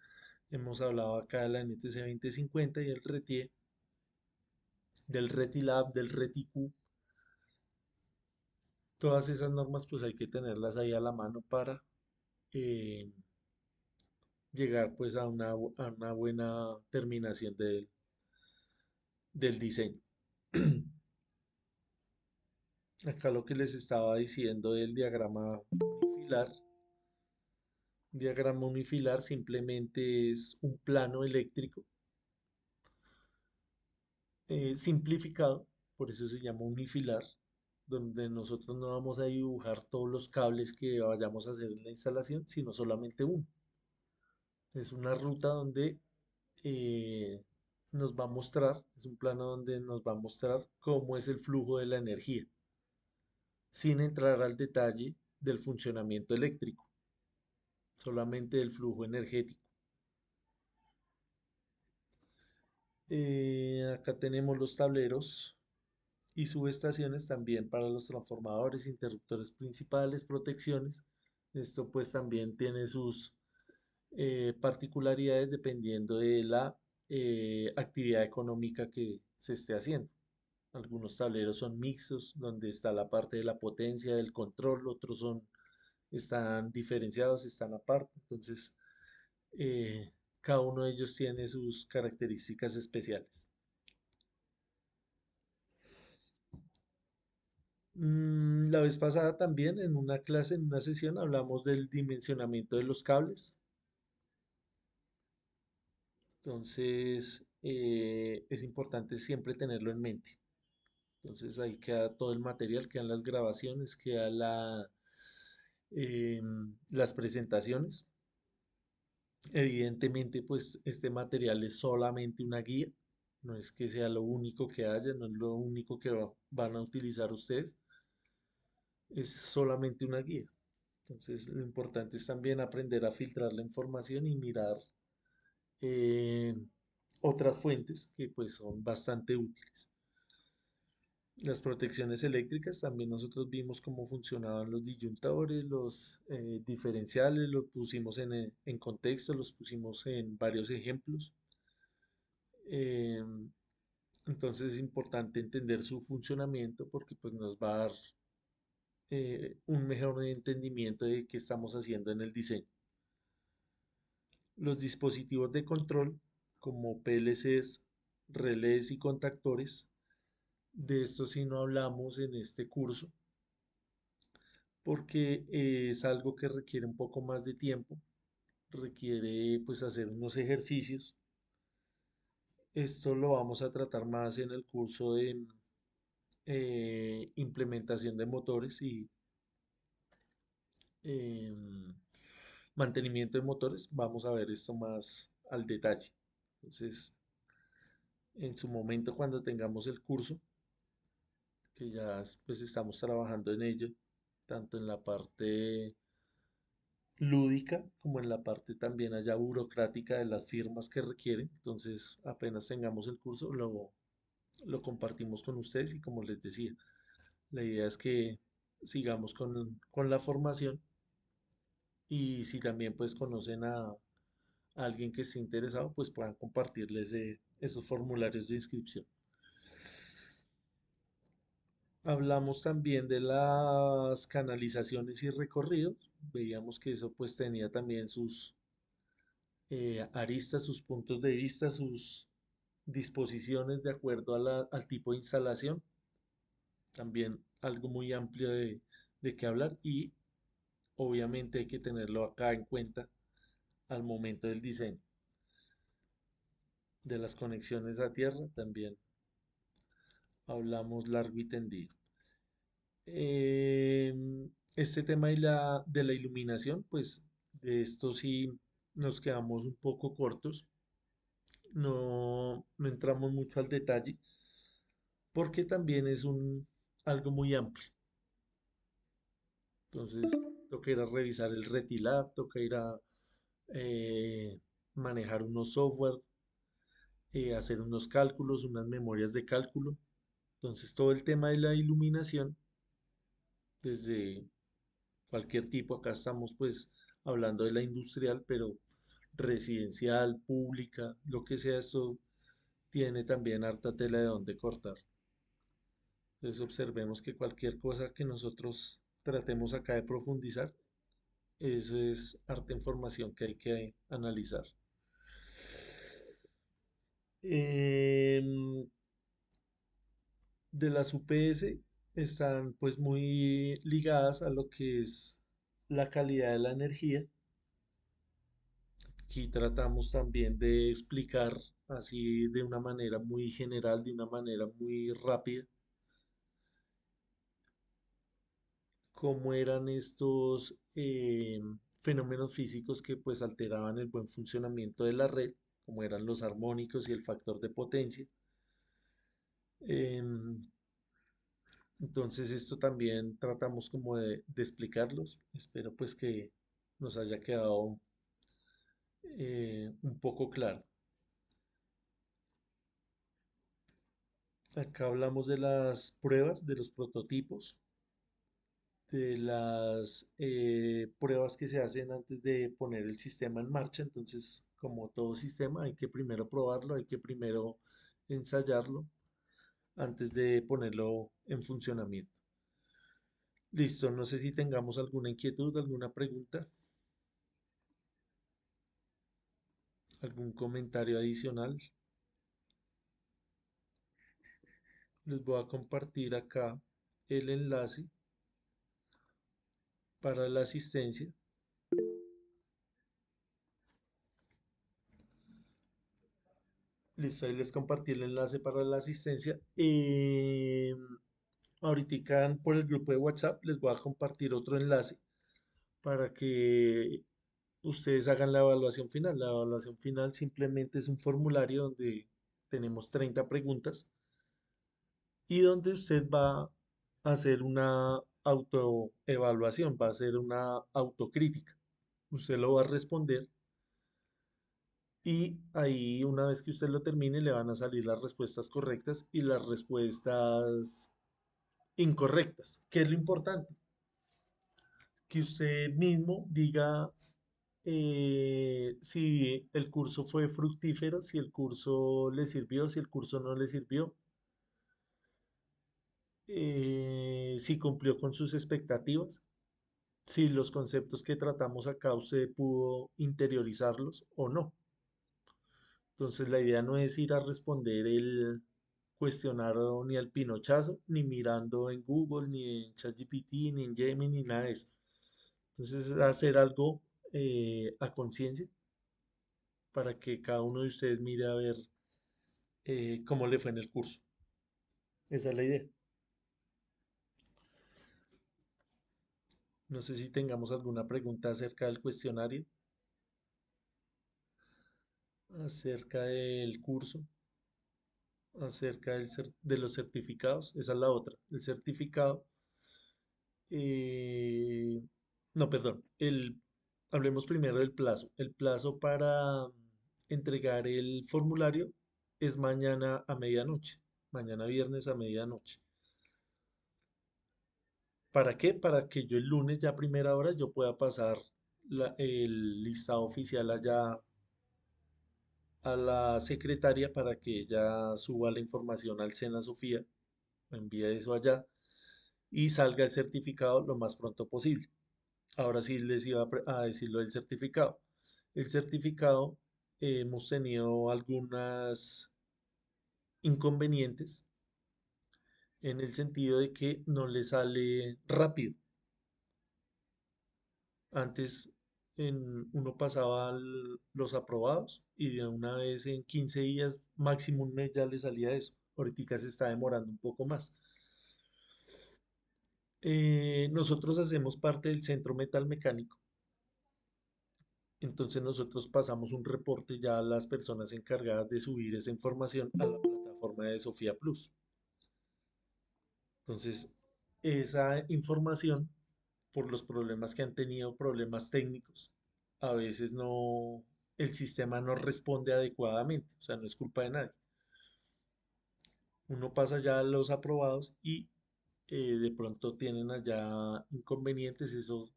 hemos hablado acá de la NTC 2050 y el RETIE, del RETILAB, del RETIQ. Todas esas normas pues hay que tenerlas ahí a la mano para eh, llegar pues a a una buena terminación del diseño. Acá lo que les estaba diciendo del diagrama unifilar. Diagrama unifilar simplemente es un plano eléctrico simplificado, por eso se llama unifilar, donde nosotros no vamos a dibujar todos los cables que vayamos a hacer en la instalación, sino solamente uno. Es una ruta donde eh, nos va a mostrar, es un plano donde nos va a mostrar cómo es el flujo de la energía, sin entrar al detalle del funcionamiento eléctrico, solamente del flujo energético. Acá tenemos los tableros y subestaciones también para los transformadores, interruptores principales, protecciones. Esto pues también tiene sus particularidades dependiendo de la actividad económica que se esté haciendo. Algunos tableros son mixtos, donde está la parte de la potencia, del control, otros están diferenciados, están aparte. Entonces, eh, cada uno de ellos tiene sus características especiales. La vez pasada también en una clase, en una sesión, hablamos del dimensionamiento de los cables. Entonces, es importante siempre tenerlo en mente. Entonces ahí queda todo el material, quedan las grabaciones, queda las presentaciones. Evidentemente, pues este material es solamente una guía, no es que sea lo único que haya, no es lo único que van a utilizar ustedes, es solamente una guía. Entonces, lo importante es también aprender a filtrar la información y mirar eh, otras fuentes que pues son bastante útiles. Las protecciones eléctricas, también nosotros vimos cómo funcionaban los disyuntadores, los diferenciales, los pusimos en contexto, los pusimos en varios ejemplos. Eh, entonces es importante entender su funcionamiento porque pues nos va a dar un mejor entendimiento de qué estamos haciendo en el diseño. Los dispositivos de control como PLCs, relés y contactores, de esto sí no hablamos en este curso porque es algo que requiere un poco más de tiempo, requiere pues hacer unos ejercicios. Esto lo vamos a tratar más en el curso de implementación de motores y em, mantenimiento de motores. Vamos a ver esto más al detalle. Entonces, en su momento cuando tengamos el curso, que ya pues estamos trabajando en ello, tanto en la parte lúdica como en la parte también allá burocrática de las firmas que requieren. Entonces, apenas tengamos el curso, lo compartimos con ustedes y como les decía, la idea es que sigamos con la formación y si también pues conocen a alguien que esté interesado, pues puedan compartirles esos formularios de inscripción. Hablamos también de las canalizaciones y recorridos. Veíamos que eso pues tenía también sus aristas, sus puntos de vista, sus disposiciones de acuerdo al tipo de instalación. También algo muy amplio de qué hablar y obviamente hay que tenerlo acá en cuenta al momento del diseño. De las conexiones a tierra también hablamos largo y tendido. Este tema de la iluminación, pues de esto sí nos quedamos un poco cortos, no entramos mucho al detalle, porque también es algo muy amplio. Entonces, toca ir a revisar el Retilab, toca ir a eh, manejar unos software, hacer unos cálculos, unas memorias de cálculo. Entonces, todo el tema de la iluminación, desde cualquier tipo, acá estamos pues hablando de la industrial, pero residencial, pública, lo que sea, esto tiene también harta tela de donde cortar. Entonces observemos que cualquier cosa que nosotros tratemos acá de profundizar, eso es harta información que hay que analizar. Em, de las UPS están pues muy ligadas a lo que es la calidad de la energía. Aquí tratamos también de explicar así de una manera muy general, de una manera muy rápida, cómo eran estos fenómenos físicos que pues alteraban el buen funcionamiento de la red, como eran los armónicos y el factor de potencia. Em, entonces esto también tratamos como de explicarlos. Espero pues que nos haya quedado un poco claro. Acá hablamos de las pruebas, de los prototipos, de las pruebas que se hacen antes de poner el sistema en marcha. Entonces, como todo sistema, hay que primero probarlo, hay que primero ensayarlo antes de ponerlo en funcionamiento. Listo, no sé si tengamos alguna inquietud, alguna pregunta, algún comentario adicional. Les voy a compartir acá el enlace para la asistencia. Listo, ahí les compartí el enlace para la asistencia. Ahorita por el grupo de WhatsApp les voy a compartir otro enlace para que ustedes hagan la evaluación final. La evaluación final simplemente es un formulario donde tenemos 30 preguntas y donde usted va a hacer una autoevaluación, va a hacer una autocrítica. Usted lo va a responder y ahí una vez que usted lo termine le van a salir las respuestas correctas y las respuestas incorrectas. ¿Qué es lo importante? Que usted mismo diga si el curso fue fructífero, si el curso le sirvió, si el curso no le sirvió, si cumplió con sus expectativas, si los conceptos que tratamos acá usted pudo interiorizarlos o no. Entonces la idea no es ir a responder el cuestionario ni al pinochazo, ni mirando en Google, ni en ChatGPT, ni en Gemini, ni nada de eso. Entonces hacer algo a conciencia para que cada uno de ustedes mire a ver cómo le fue en el curso. Esa es la idea. No sé si tengamos alguna pregunta acerca del cuestionario, acerca del curso, acerca de los certificados. Esa es la otra. El certificado, eh, no, perdón, hablemos primero del plazo. El plazo para entregar el formulario es mañana a medianoche, mañana viernes a medianoche. ¿Para qué? Para que yo el lunes ya a primera hora yo pueda pasar el listado oficial allá a la secretaria para que ella suba la información al Sena Sofía, envíe eso allá y salga el certificado lo más pronto posible. Ahora sí les iba a decir lo del certificado. El certificado hemos tenido algunas inconvenientes en el sentido de que no le sale rápido. Antes uno pasaba los aprobados y de una vez en 15 días, máximo un mes ya le salía eso. Ahorita se está demorando un poco más. Nosotros hacemos parte del centro metal mecánico, entonces nosotros pasamos un reporte ya a las personas encargadas de subir esa información a la plataforma de Sofía Plus. Entonces, esa información, por los problemas que han tenido, problemas técnicos, a veces no, el sistema no responde adecuadamente, o sea, no es culpa de nadie. Uno pasa ya a los aprobados y de pronto tienen allá inconvenientes, eso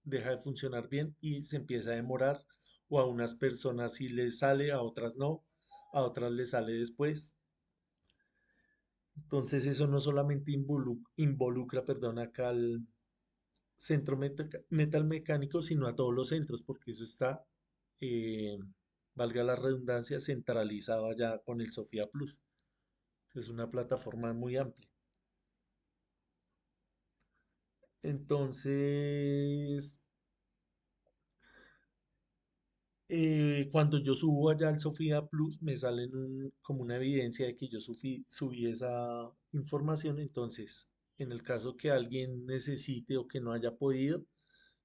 deja de funcionar bien y se empieza a demorar, o a unas personas sí les sale, a otras no, a otras les sale después. Entonces eso no solamente involucra, perdón, acá al centro metal mecánico, sino a todos los centros, porque eso está, eh, valga la redundancia, centralizado allá con el Sofía Plus. Es una plataforma muy amplia. Entonces, Cuando yo subo allá al Sofía Plus, me salen como una evidencia de que yo subí esa información. Entonces, en el caso que alguien necesite o que no haya podido,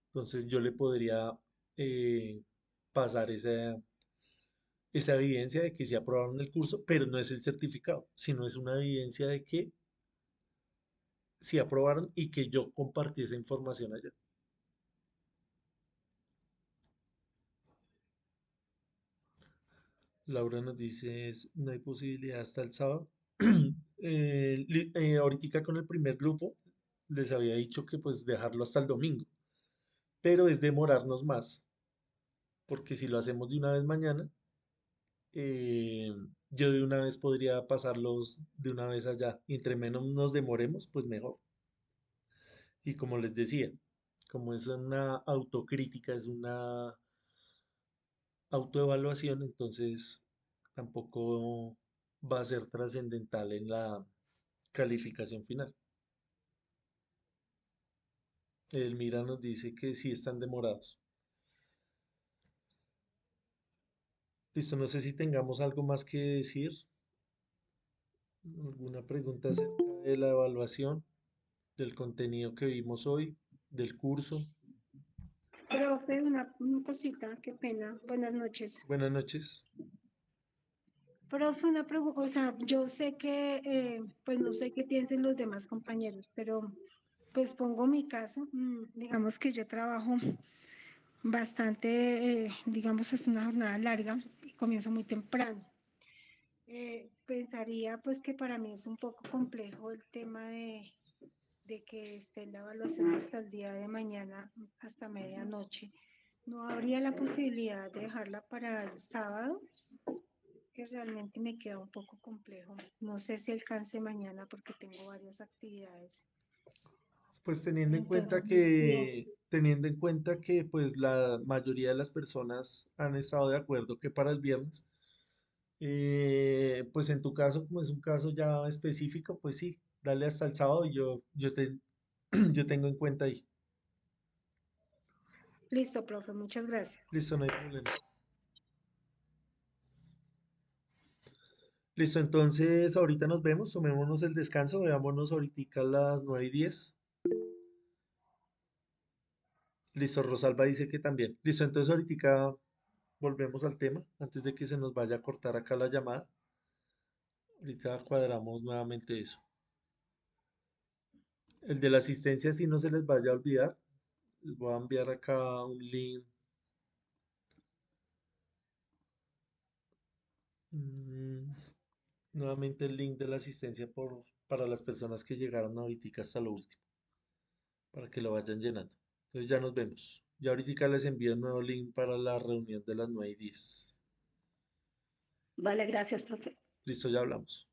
entonces yo le podría eh, pasar esa evidencia de que se aprobaron el curso, pero no es el certificado, sino es una evidencia de que sí aprobaron y que yo compartí esa información allá. Laura nos dice, no hay posibilidad hasta el sábado. Ahorita con el primer grupo les había dicho que pues dejarlo hasta el domingo, pero es demorarnos más, porque si lo hacemos de una vez mañana, eh, yo de una vez podría pasarlos de una vez allá. Y entre menos nos demoremos, pues mejor. Y como les decía, como es una autocrítica, es una autoevaluación, entonces tampoco va a ser trascendental en la calificación final. Elmira nos dice que sí están demorados. Listo, no sé si tengamos algo más que decir, alguna pregunta acerca de la evaluación, del contenido que vimos hoy, del curso. Profe, una cosita, qué pena. Buenas noches. Buenas noches. Profe, una pregunta, o sea, yo sé que, pues no sé qué piensen los demás compañeros, pero pues pongo mi caso. Digamos que yo trabajo bastante, digamos, es una jornada larga y comienzo muy temprano. Pensaría pues que para mí es un poco complejo el tema de que esté la evaluación hasta el día de mañana, hasta medianoche. ¿No habría la posibilidad de dejarla para el sábado? Es que realmente me queda un poco complejo. No sé si alcance mañana porque tengo varias actividades. Pues Entonces, no quiero. teniendo en cuenta que pues la mayoría de las personas han estado de acuerdo que para el viernes, pues en tu caso, como es un caso ya específico, pues sí, dale hasta el sábado y yo tengo en cuenta ahí. Listo, profe, muchas gracias. Listo, no hay problema. Listo, entonces ahorita nos vemos, tomémonos el descanso, veámonos ahorita a las 9:10. Listo, Rosalba dice que también. Listo, entonces ahorita volvemos al tema antes de que se nos vaya a cortar acá la llamada. Ahorita cuadramos nuevamente eso. El de la asistencia, si no se les vaya a olvidar, les voy a enviar acá un link. mm, Nuevamente el link de la asistencia para las personas que llegaron ahorita hasta lo último, para que lo vayan llenando. Entonces ya nos vemos. Ya ahorita les envío un nuevo link para la reunión de las 9:10. Vale, gracias, profe. Listo, ya hablamos.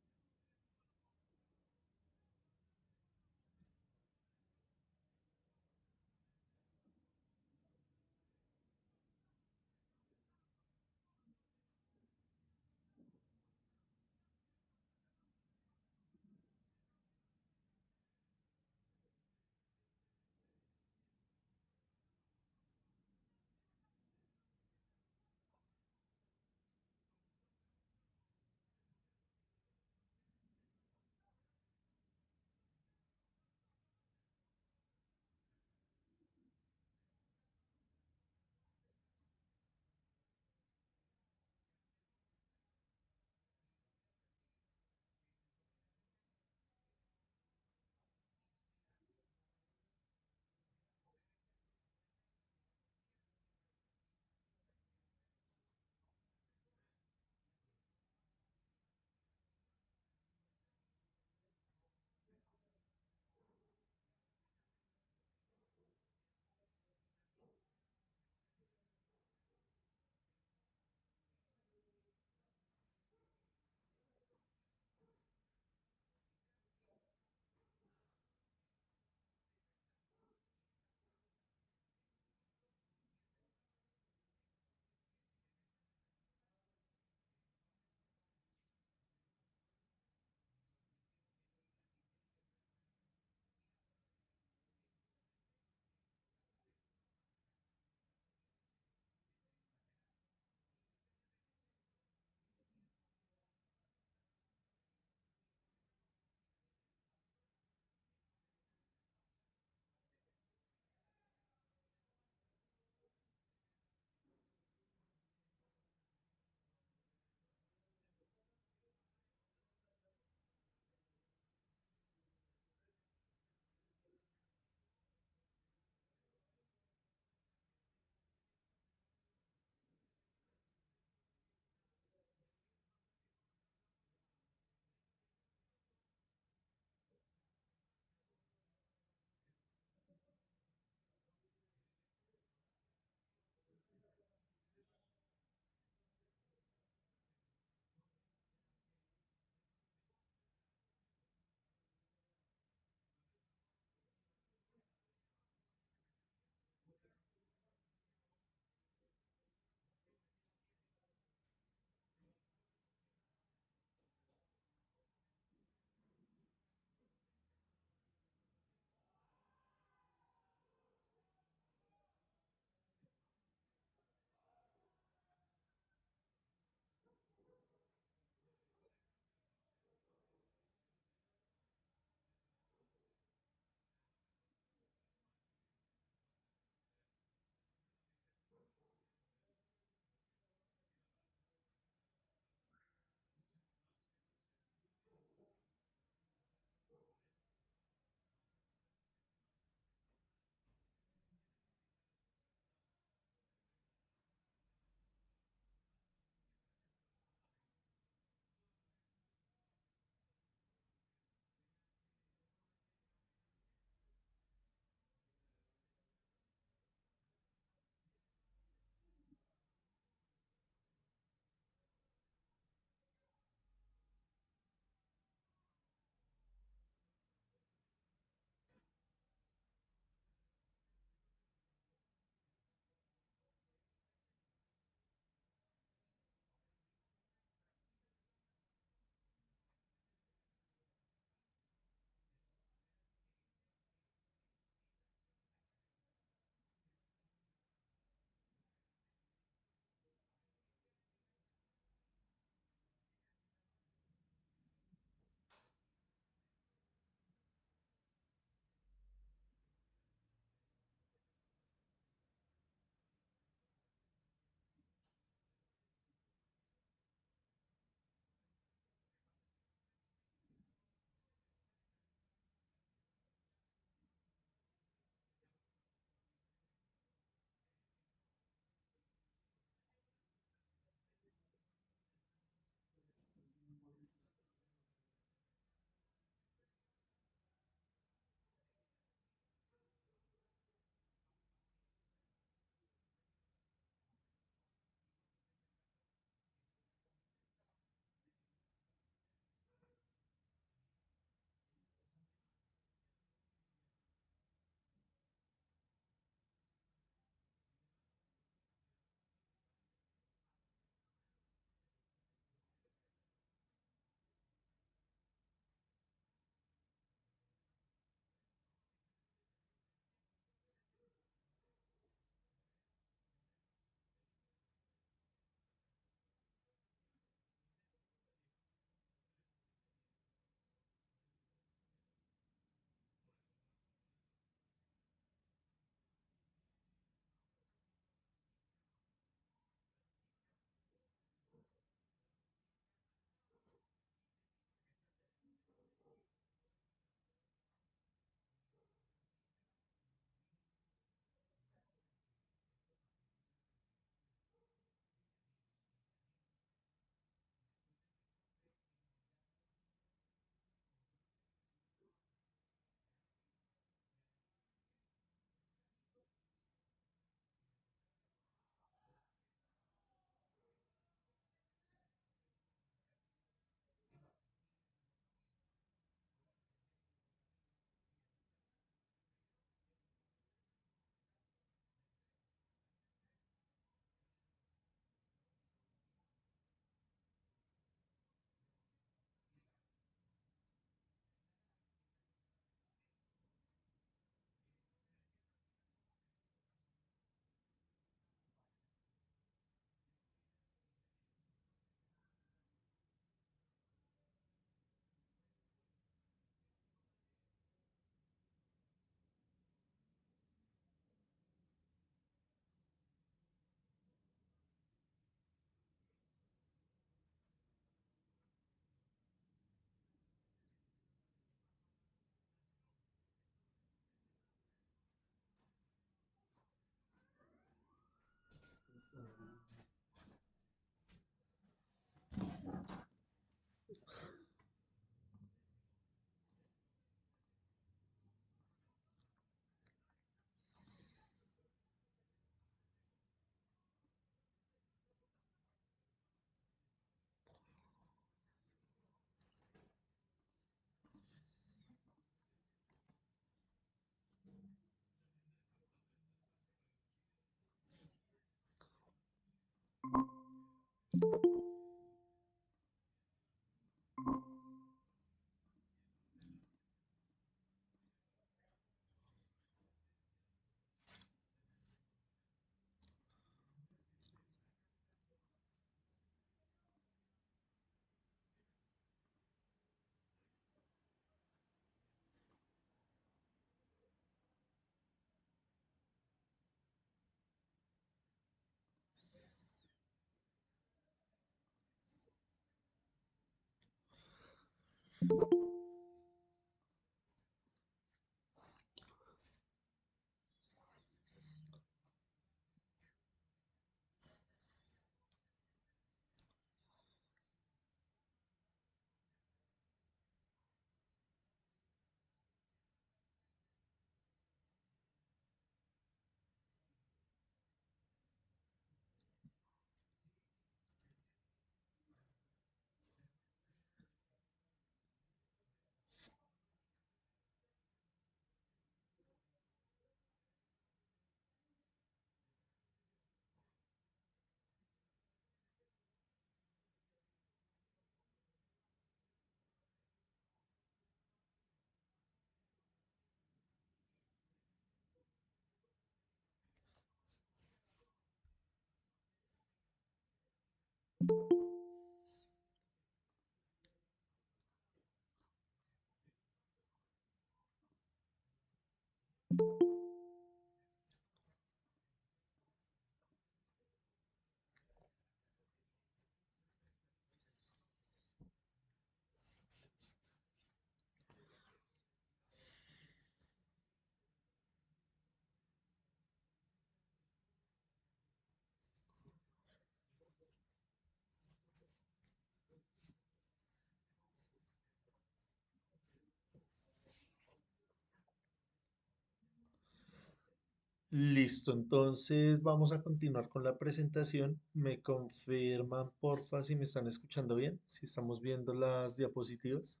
Listo, entonces vamos a continuar con la presentación. ¿Me confirman, porfa, si me están escuchando bien? Si estamos viendo las diapositivas.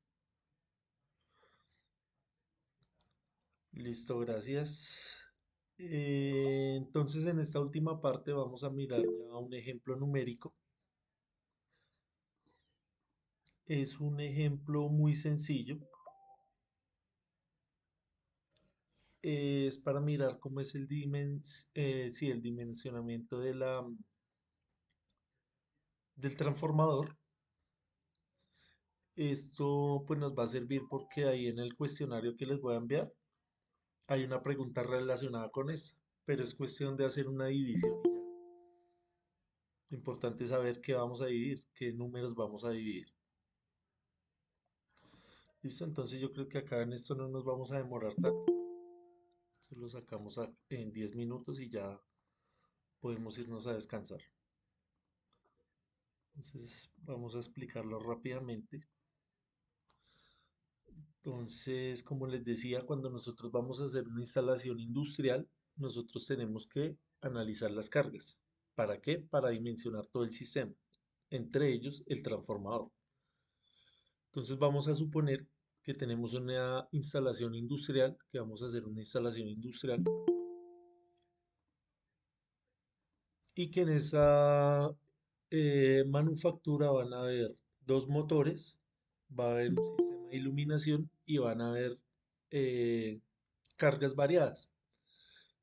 Listo, gracias. Entonces, en esta última parte vamos a mirar ya un ejemplo numérico. Es un ejemplo muy sencillo. Es para mirar cómo es sí, el dimensionamiento del transformador. Esto pues nos va a servir porque ahí en el cuestionario que les voy a enviar hay una pregunta relacionada con eso, pero es cuestión de hacer una división y ya. Lo importante es saber qué vamos a dividir, qué números vamos a dividir. Listo, entonces yo creo que acá en esto no nos vamos a demorar tanto. Se lo sacamos en 10 minutos y ya podemos irnos a descansar. Entonces vamos a explicarlo rápidamente. Entonces, como les decía, cuando nosotros vamos a hacer una instalación industrial, nosotros tenemos que analizar las cargas. ¿Para qué? Para dimensionar todo el sistema, entre ellos el transformador. Entonces vamos a suponer que tenemos una instalación industrial, que vamos a hacer una instalación industrial y que en esa manufactura van a haber dos motores, va a haber un sistema de iluminación y van a haber eh, cargas variadas.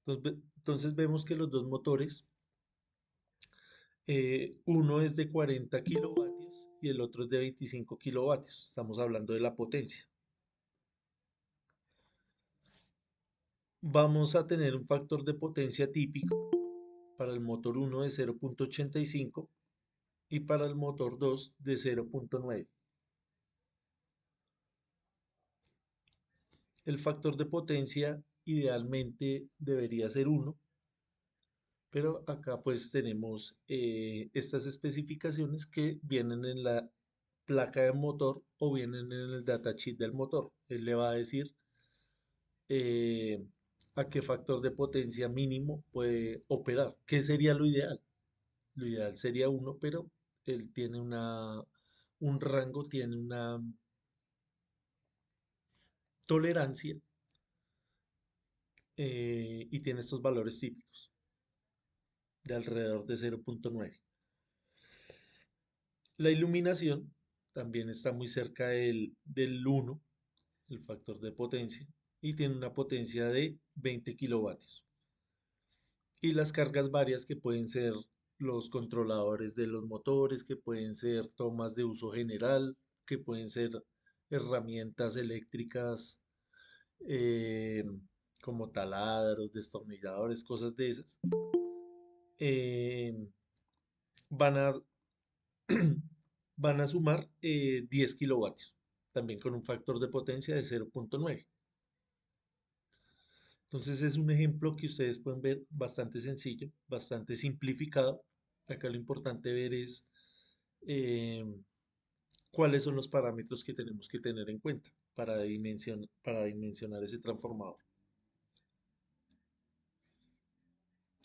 Entonces vemos que los dos motores, uno es de 40 kilovatios y el otro es de 25 kilovatios. Estamos hablando de la potencia. Vamos a tener un factor de potencia típico para el motor uno de 0,85 y para el motor 2 de 0,9. El factor de potencia idealmente debería ser uno, pero acá pues tenemos estas especificaciones que vienen en la placa de motor o vienen en el datasheet del motor. Él le va a decir eh, a qué factor de potencia mínimo puede operar. ¿Qué sería lo ideal? Lo ideal sería uno, pero él tiene un rango, tiene una tolerancia y tiene estos valores típicos de alrededor de 0,9. La iluminación también está muy cerca del 1, el factor de potencia, y tiene una potencia de 20 kilovatios. Y las cargas varias que pueden ser los controladores de los motores, que pueden ser tomas de uso general, que pueden ser herramientas eléctricas eh, como taladros, destornilladores, cosas de esas, eh, van a, van a sumar 10 kilovatios, también con un factor de potencia de 0,9. Entonces es un ejemplo que ustedes pueden ver bastante sencillo, bastante simplificado. Acá lo importante ver es eh, cuáles son los parámetros que tenemos que tener en cuenta para dimensionar ese transformador.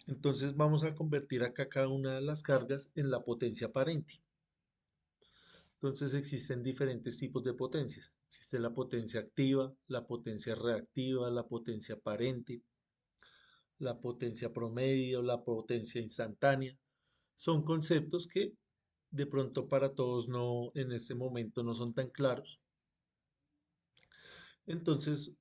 Entonces vamos a convertir acá cada una de las cargas en la potencia aparente. Entonces existen diferentes tipos de potencias. Existe la potencia activa, la potencia reactiva, la potencia aparente, la potencia promedio, la potencia instantánea. Son conceptos que de pronto para todos no, en este momento no son tan claros. Entonces,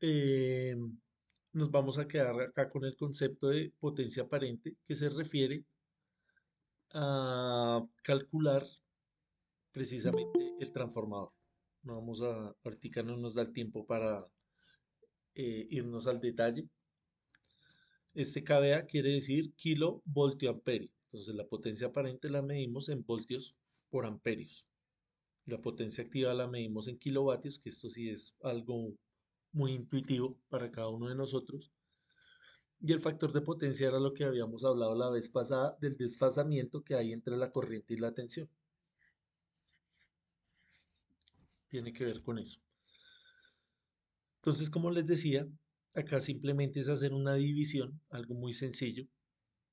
nos vamos a quedar acá con el concepto de potencia aparente que se refiere a calcular precisamente el transformador. No vamos a, ahorita no nos da el tiempo para irnos al detalle. Este kVA quiere decir kilovoltio amperio. Entonces la potencia aparente la medimos en voltios por amperios. La potencia activa la medimos en kilovatios, que esto sí es algo muy intuitivo para cada uno de nosotros. Y el factor de potencia era lo que habíamos hablado la vez pasada del desfasamiento que hay entre la corriente y la tensión. Tiene que ver con eso. Entonces, como les decía, acá simplemente es hacer una división, algo muy sencillo,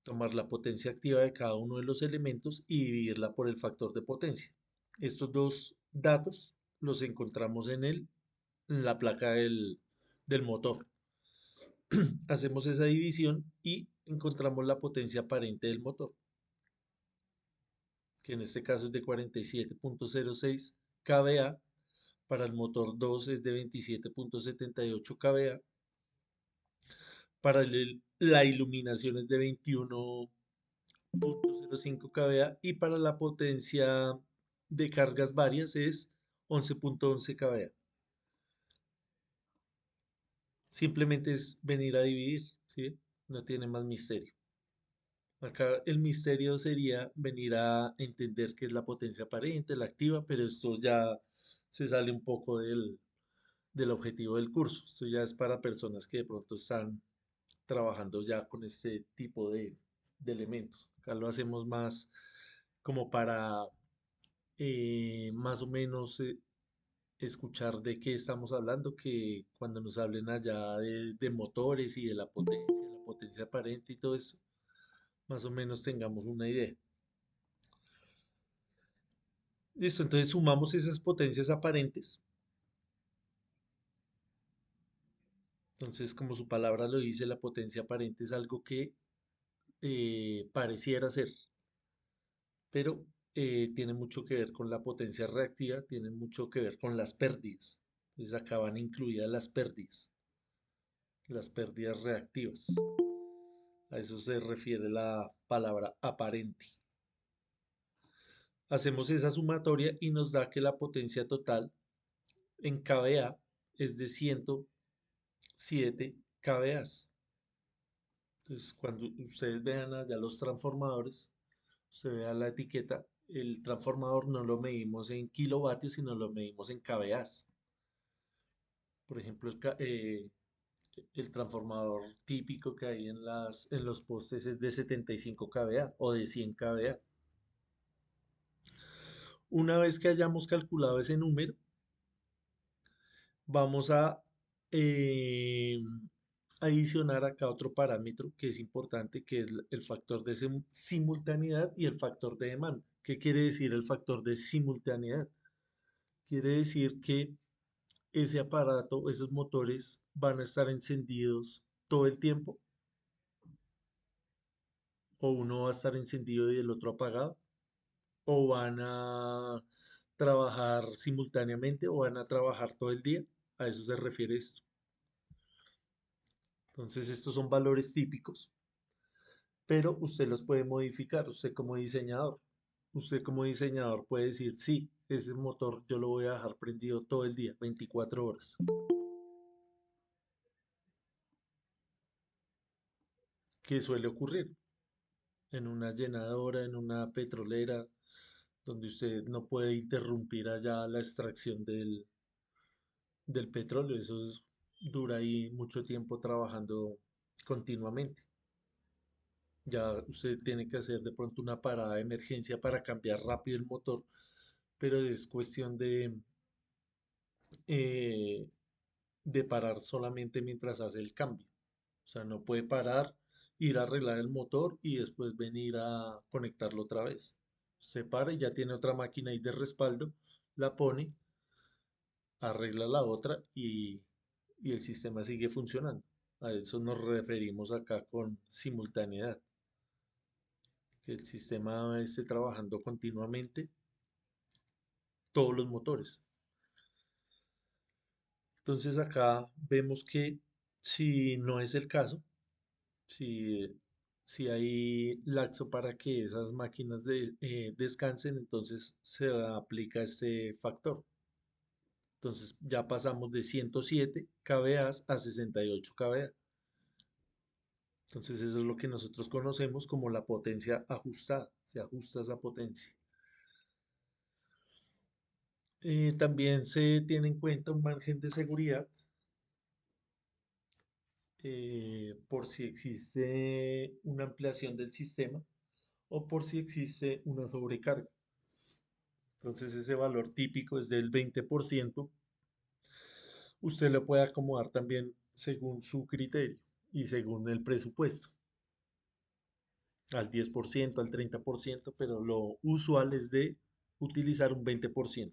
tomar la potencia activa de cada uno de los elementos y dividirla por el factor de potencia. Estos dos datos los encontramos en la placa del motor. Hacemos esa división y encontramos la potencia aparente del motor, que en este caso es de 47,06 kVA. Para el motor 2 es de 27,78 kVA. Para la iluminación es de 21,05 kVA y para la potencia de cargas varias es 11,11 kVA. Simplemente es venir a dividir, ¿sí? No tiene más misterio. Acá el misterio sería venir a entender qué es la potencia aparente, la activa, pero esto ya se sale un poco del objetivo del curso. Esto ya es para personas que de pronto están trabajando ya con este tipo de elementos. Acá lo hacemos más como para más o menos escuchar de qué estamos hablando, que cuando nos hablen allá de motores y de la potencia aparente y todo eso, más o menos tengamos una idea. Listo, entonces sumamos esas potencias aparentes. Entonces, como su palabra lo dice, la potencia aparente es algo que pareciera ser, pero tiene mucho que ver con la potencia reactiva, tiene mucho que ver con las pérdidas. Entonces, acá van incluidas las pérdidas reactivas. A eso se refiere la palabra aparente. Hacemos esa sumatoria y nos da que la potencia total en kVA es de 107 kVAs. Entonces, cuando ustedes vean allá los transformadores, usted vea la etiqueta, el transformador no lo medimos en kilovatios, sino lo medimos en kVAs. Por ejemplo, el transformador típico que hay en los postes es de 75 kVA o de 100 kVA. Una vez que hayamos calculado ese número, vamos a eh, adicionar acá otro parámetro que es importante, que es el factor de simultaneidad y el factor de demanda. ¿Qué quiere decir el factor de simultaneidad? Quiere decir que ese aparato, esos motores van a estar encendidos todo el tiempo, o uno va a estar encendido y el otro apagado, o van a trabajar simultáneamente o van a trabajar todo el día. A eso se refiere esto. Entonces, estos son valores típicos, pero usted los puede modificar, usted como diseñador. Usted como diseñador puede decir, sí, ese motor yo lo voy a dejar prendido todo el día, 24 horas. ¿Qué suele ocurrir? En una llenadora, en una petrolera, donde usted no puede interrumpir allá la extracción del petróleo. Dura ahí mucho tiempo trabajando continuamente. Ya usted tiene que hacer de pronto una parada de emergencia para cambiar rápido el motor, pero es cuestión eh, de parar solamente mientras hace el cambio. O sea, no puede parar, ir a arreglar el motor y después venir a conectarlo otra vez. Se para y ya tiene otra máquina ahí de respaldo, la pone, arregla la otra y el sistema sigue funcionando. A eso nos referimos acá con simultaneidad, que el sistema esté trabajando continuamente todos los motores. Entonces acá vemos que si no es el caso, si, si hay lapso para que esas máquinas descansen, entonces se aplica este factor. Entonces ya pasamos de 107 kVA a 68 kVA. Entonces eso es lo que nosotros conocemos como la potencia ajustada. Se ajusta esa potencia. También se tiene en cuenta un margen de seguridad por si existe una ampliación del sistema o por si existe una sobrecarga. Entonces ese valor típico es del 20%. Usted lo puede acomodar también según su criterio y según el presupuesto, al 10%, al 30%, pero lo usual es de utilizar un 20%.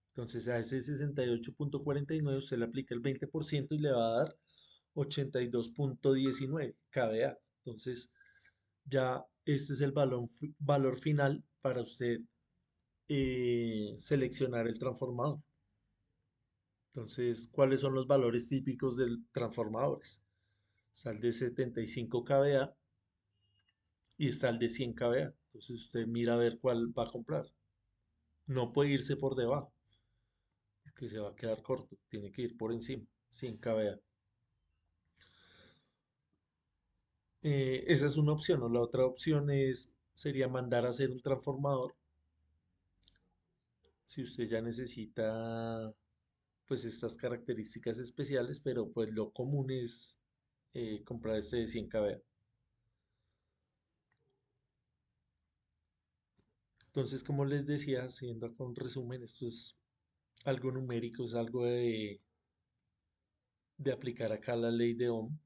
Entonces a ese 68,49 usted le aplica el 20% y le va a dar 82,19 kVA. Entonces ya este es el valor final para usted seleccionar el transformador. Entonces, ¿cuáles son los valores típicos de transformadores? Está el de 75 kVA y está el de 100 kVA. Entonces usted mira a ver cuál va a comprar. No puede irse por debajo, porque se va a quedar corto. Tiene que ir por encima, 100 kVA. Esa es una opción, o la otra opción sería mandar a hacer un transformador. Si usted ya necesita pues estas características especiales, pero pues lo común es comprar este de 100 kVA. Entonces, como les decía, haciendo acá un resumen, esto es algo numérico, es algo de aplicar acá la ley de Ohm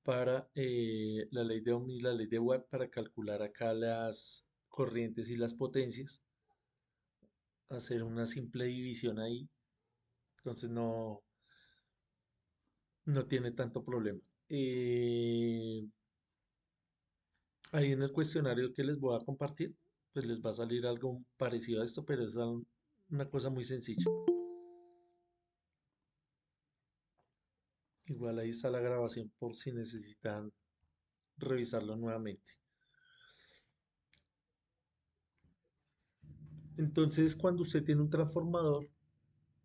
para la ley de Ohm y la ley de Watt para calcular acá las corrientes y las potencias, hacer una simple división ahí, entonces no tiene tanto problema. Ahí en el cuestionario que les voy a compartir, pues les va a salir algo parecido a esto, pero es una cosa muy sencilla. Igual ahí está la grabación por si necesitan revisarlo nuevamente. Entonces, cuando usted tiene un transformador,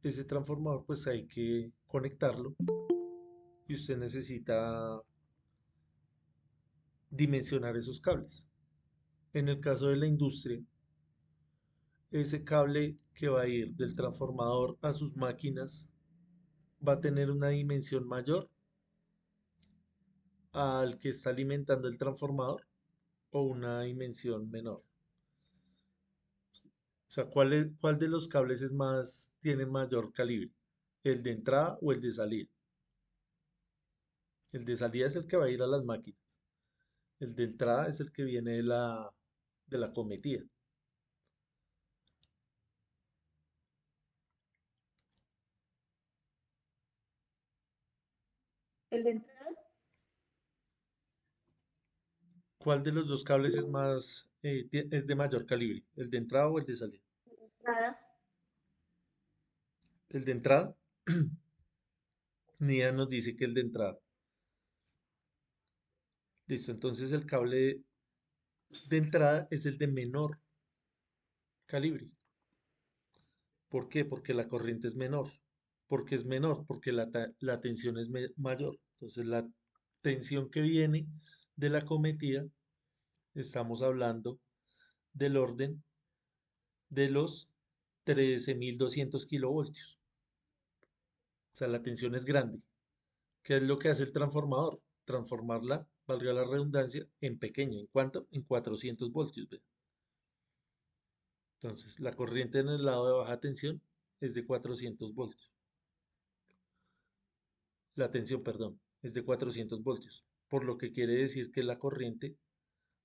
ese transformador pues hay que conectarlo y usted necesita dimensionar esos cables. En el caso de la industria, ese cable que va a ir del transformador a sus máquinas va a tener una dimensión mayor al que está alimentando el transformador o una dimensión menor. O sea, cuál de los cables tiene mayor calibre? ¿El de entrada o el de salida? El de salida es el que va a ir a las máquinas. El de entrada es el que viene de la cometida. El de entrada, ¿Cuál de los dos cables es de mayor calibre? ¿El de entrada o el de salida? entrada, El de entrada, Nia nos dice que el de entrada. Listo, entonces el cable de entrada es el de menor calibre. ¿Por qué? Porque la corriente es menor. ¿Por qué es menor? Porque la tensión es mayor. Entonces la tensión que viene de la cometida, estamos hablando del orden de los 13.200 kilovoltios. O sea, la tensión es grande. ¿Qué es lo que hace el transformador? Transformarla, valga la redundancia, en pequeña. ¿En cuánto? En 400 voltios. ¿Ve? Entonces, la corriente en el lado de baja tensión es de 400 voltios. La tensión, perdón, es de 400 voltios. Por lo que quiere decir que la corriente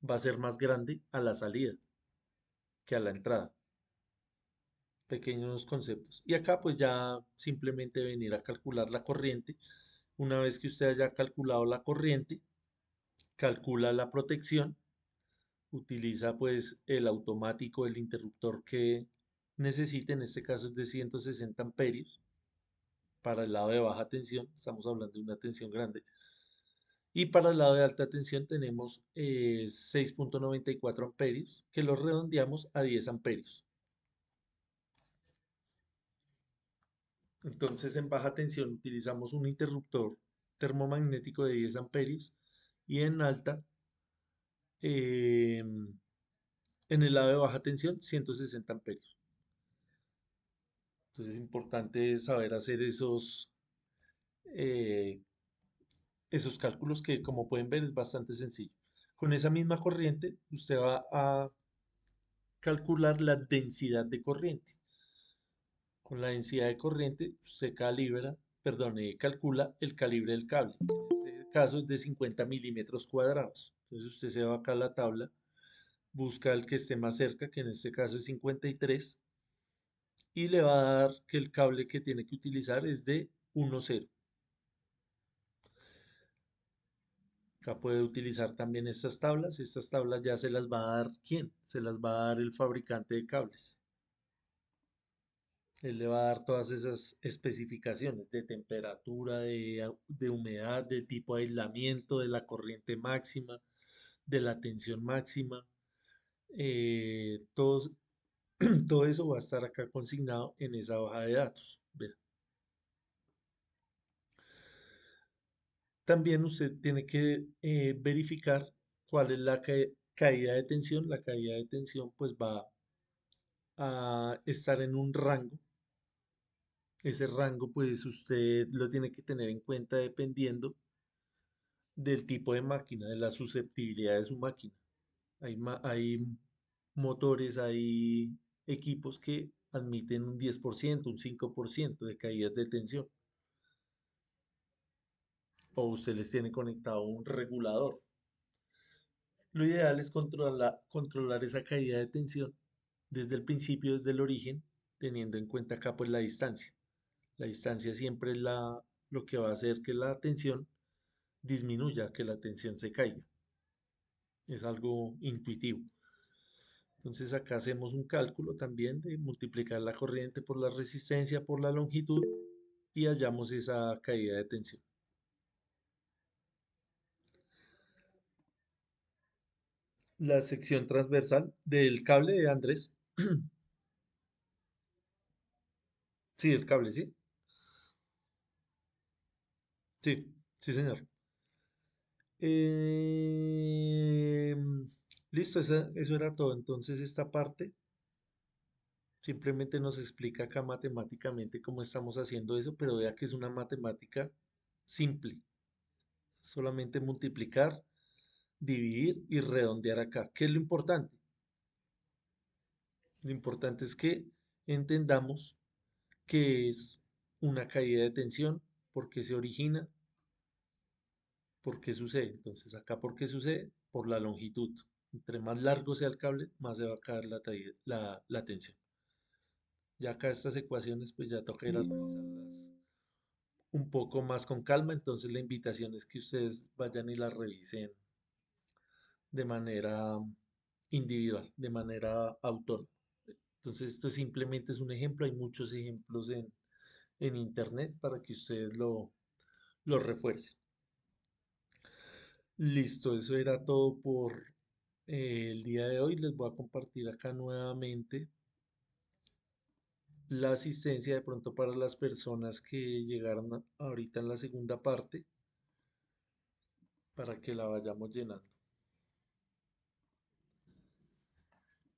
va a ser más grande a la salida que a la entrada. Pequeños conceptos. Y acá pues ya simplemente venir a calcular la corriente. Una vez que usted haya calculado la corriente, calcula la protección, utiliza pues el automático, el interruptor que necesite, en este caso es de 160 amperios para el lado de baja tensión, estamos hablando de una tensión grande, y para el lado de alta tensión tenemos 6,94 amperios que los redondeamos a 10 amperios. Entonces en baja tensión utilizamos un interruptor termomagnético de 10 amperios y en alta, en el lado de baja tensión, 160 amperios. Entonces es importante saber hacer eh, esos cálculos que, como pueden ver, es bastante sencillo. Con esa misma corriente, usted va a calcular la densidad de corriente. Con la densidad de corriente, usted calcula el calibre del cable. En este caso es de 50 milímetros cuadrados. Entonces usted se va acá a la tabla, busca el que esté más cerca, que en este caso es 53, y le va a dar que el cable que tiene que utilizar es de 1,0. Acá puede utilizar también estas tablas. Estas tablas ya se las va a dar ¿quién? Se las va a dar el fabricante de cables. Él le va a dar todas esas especificaciones de temperatura, de humedad, de tipo de aislamiento, de la corriente máxima, de la tensión máxima. Todo, todo eso va a estar acá consignado en esa hoja de datos. Vea. También usted tiene que verificar cuál es la caída de tensión. La caída de tensión pues va a estar en un rango. Ese rango pues usted lo tiene que tener en cuenta dependiendo del tipo de máquina, de la susceptibilidad de su máquina. Hay motores, hay equipos que admiten un 10%, un 5% de caídas de tensión. O usted les tiene conectado un regulador. Lo ideal es controlar esa caída de tensión desde el principio, desde el origen, teniendo en cuenta acá pues la distancia. La distancia siempre es lo que va a hacer que la tensión disminuya, que la tensión se caiga. Es algo intuitivo. Entonces acá hacemos un cálculo también de multiplicar la corriente por la resistencia por la longitud y hallamos esa caída de tensión. La sección transversal del cable de Andrés. Sí, el cable, sí. Sí, sí, señor. Listo, eso era todo. Entonces esta parte simplemente nos explica acá matemáticamente cómo estamos haciendo eso, pero vea que es una matemática simple. Solamente multiplicar dividir y redondear acá. ¿Qué es lo importante? Lo importante es que entendamos qué es una caída de tensión, por qué se origina, por qué sucede. Entonces, acá, ¿por qué sucede? Por la longitud. Entre más largo sea el cable, más se va a caer la tensión. Ya acá estas ecuaciones, pues ya toca ir a revisarlas un poco más con calma. Entonces, la invitación es que ustedes vayan y las revisen de manera individual, de manera autónoma. Entonces, esto simplemente es un ejemplo. Hay muchos ejemplos en internet para que ustedes lo refuercen. Listo, eso era todo por el día de hoy. Les voy a compartir acá nuevamente la asistencia de pronto para las personas que llegaron ahorita en la segunda parte para que la vayamos llenando.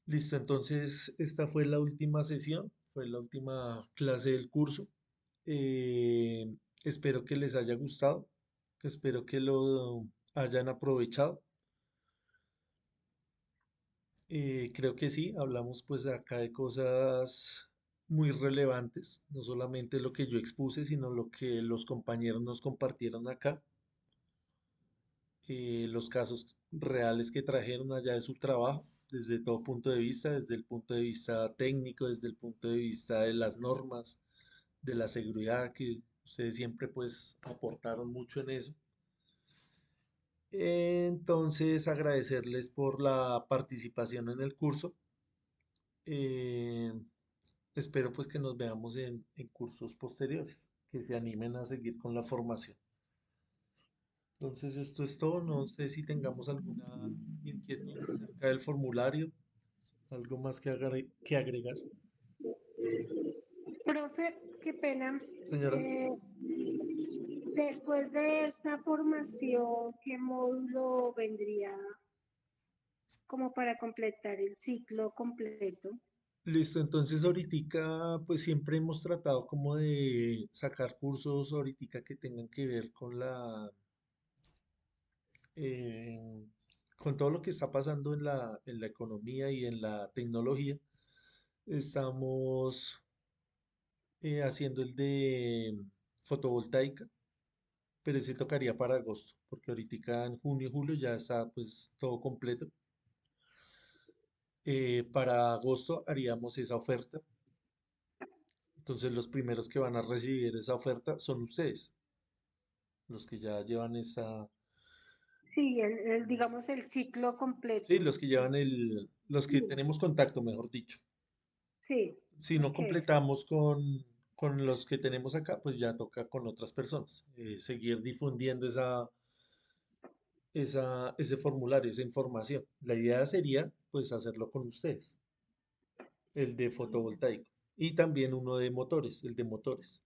Listo, entonces esta fue la última sesión, fue la última clase del curso. Eh, Espero que les haya gustado, espero que lo hayan aprovechado. Creo que sí, hablamos pues acá de cosas muy relevantes, no solamente lo que yo expuse, sino lo que los compañeros nos compartieron acá, los casos reales que trajeron allá de su trabajo, desde todo punto de vista, desde el punto de vista técnico, desde el punto de vista de las normas, de la seguridad, que ustedes siempre pues aportaron mucho en eso. Entonces, agradecerles por la participación en el curso. Eh, Espero pues que nos veamos en cursos posteriores, que se animen a seguir con la formación. Entonces, esto es todo. No sé si tengamos alguna inquietud acerca del formulario, algo más que agregar. Profe, qué pena. Señora, eh, Después de esta formación, ¿qué módulo vendría como para completar el ciclo completo? listo. Entonces, ahorita pues siempre hemos tratado como de sacar cursos ahorita que tengan que ver eh, con todo lo que está pasando en la economía y en la tecnología. Estamos haciendo el de fotovoltaica, pero ese tocaría para agosto, porque ahorita en junio y julio ya está pues todo completo. Para agosto haríamos esa oferta. Entonces los primeros que van a recibir esa oferta son ustedes, los que ya llevan esa, Sí, digamos el ciclo sí, completo. los que llevan los que Sí, tenemos contacto, mejor dicho. sí, Si no ok. completamos con los que tenemos acá, pues ya toca con otras personas. Seguir difundiendo ese formulario, esa información. La idea sería, pues, hacerlo con ustedes, el de fotovoltaico, y también uno de motores, el de motores.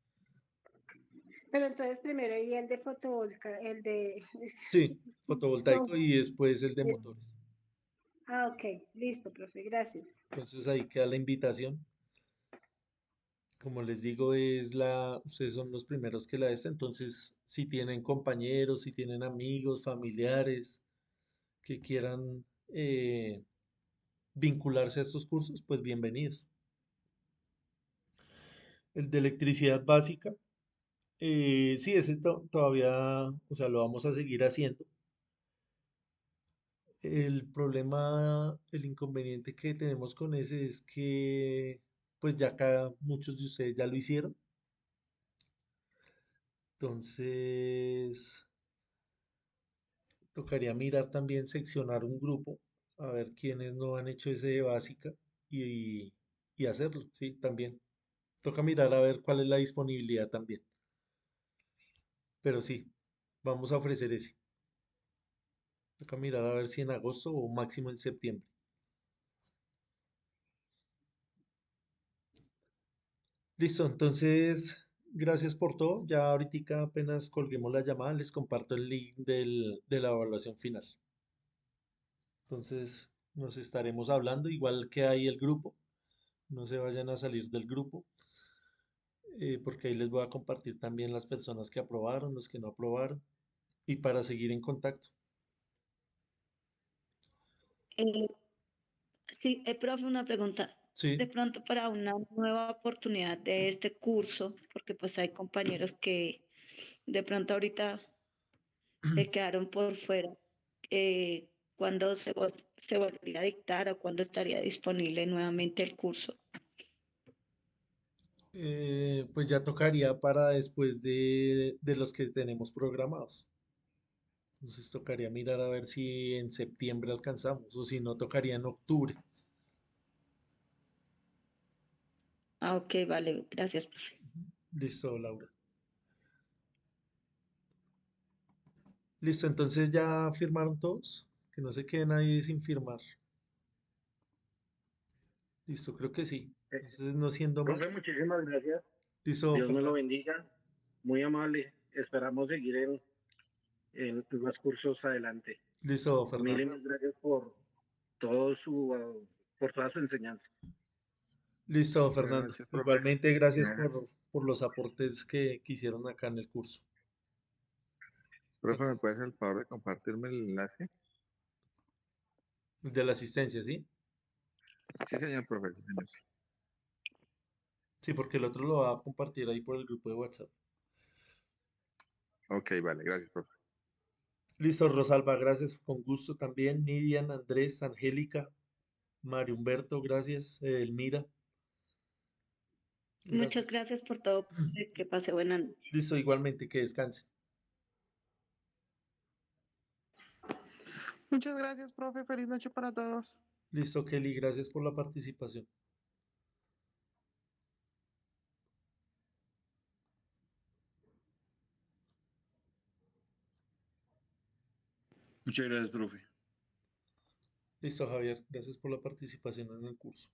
Pero entonces primero iría el de fotovoltaica, el de... Sí, No, fotovoltaico y después el de motores. ok, listo, profe, gracias. Entonces ahí queda la invitación. Como les digo, ustedes son los primeros que la esta, entonces si tienen compañeros, si tienen amigos, familiares que quieran vincularse a estos cursos, pues bienvenidos. El de electricidad básica, sí, ese todavía, o sea, lo vamos a seguir haciendo. El problema, el inconveniente que tenemos con ese es que, pues ya acá muchos de ustedes ya lo hicieron. Entonces, tocaría mirar también, seccionar un grupo, a ver quiénes no han hecho ese de básica y, y hacerlo, sí, también. Toca mirar a ver cuál es la disponibilidad también. Pero sí, vamos a ofrecer ese. Toca mirar a ver si en agosto o máximo en septiembre. Listo, entonces, gracias por todo. Ya ahorita apenas colguemos la llamada, les comparto el link de la evaluación final. Entonces, nos estaremos hablando, igual que hay el grupo. No se vayan a salir del grupo, porque ahí les voy a compartir también las personas que aprobaron, los que no aprobaron, y para seguir en contacto. Eh, sí, profe, una pregunta. De Sí. pronto para una nueva oportunidad de este curso, porque pues hay compañeros que de pronto ahorita se quedaron por fuera, ¿cuándo se volvería a dictar o cuándo estaría disponible nuevamente el curso? Pues ya tocaría para después de los que tenemos programados. Entonces tocaría mirar a ver si en septiembre alcanzamos o si no tocaría en octubre. Ah, ok, vale, gracias, profe. Listo, Laura. Listo, entonces ya firmaron todos. Que no se quede nadie sin firmar. Listo, creo que sí. Eh, Entonces, no siendo Profe, más. muchísimas gracias. Listo, Dios me lo Fernando. bendiga. Muy amable. Esperamos seguir en los cursos adelante. Listo, Mil y Fernando. mil gracias todo su, por toda su enseñanza. Listo, Buenas Fernando. noches, profe. Igualmente, gracias Eh, por los aportes que hicieron acá en el curso. Profe, ¿me Entonces, puede hacer el favor de compartirme el enlace? el de la asistencia, ¿sí? Sí, señor, profe, sí, señor. Sí, porque el otro lo va a compartir ahí por el grupo de WhatsApp. Ok, vale, gracias, profe. Listo, Rosalba, gracias, con gusto también. Nidian, Andrés, Angélica, Mario Humberto, gracias. Elmira, Muchas gracias. gracias por todo, profe, que pase buena noche. Listo, igualmente, que descanse. Muchas gracias, profe. Feliz noche para todos. Listo, Kelly, gracias por la participación. Muchas gracias, profe. Listo, Javier, gracias por la participación en el curso.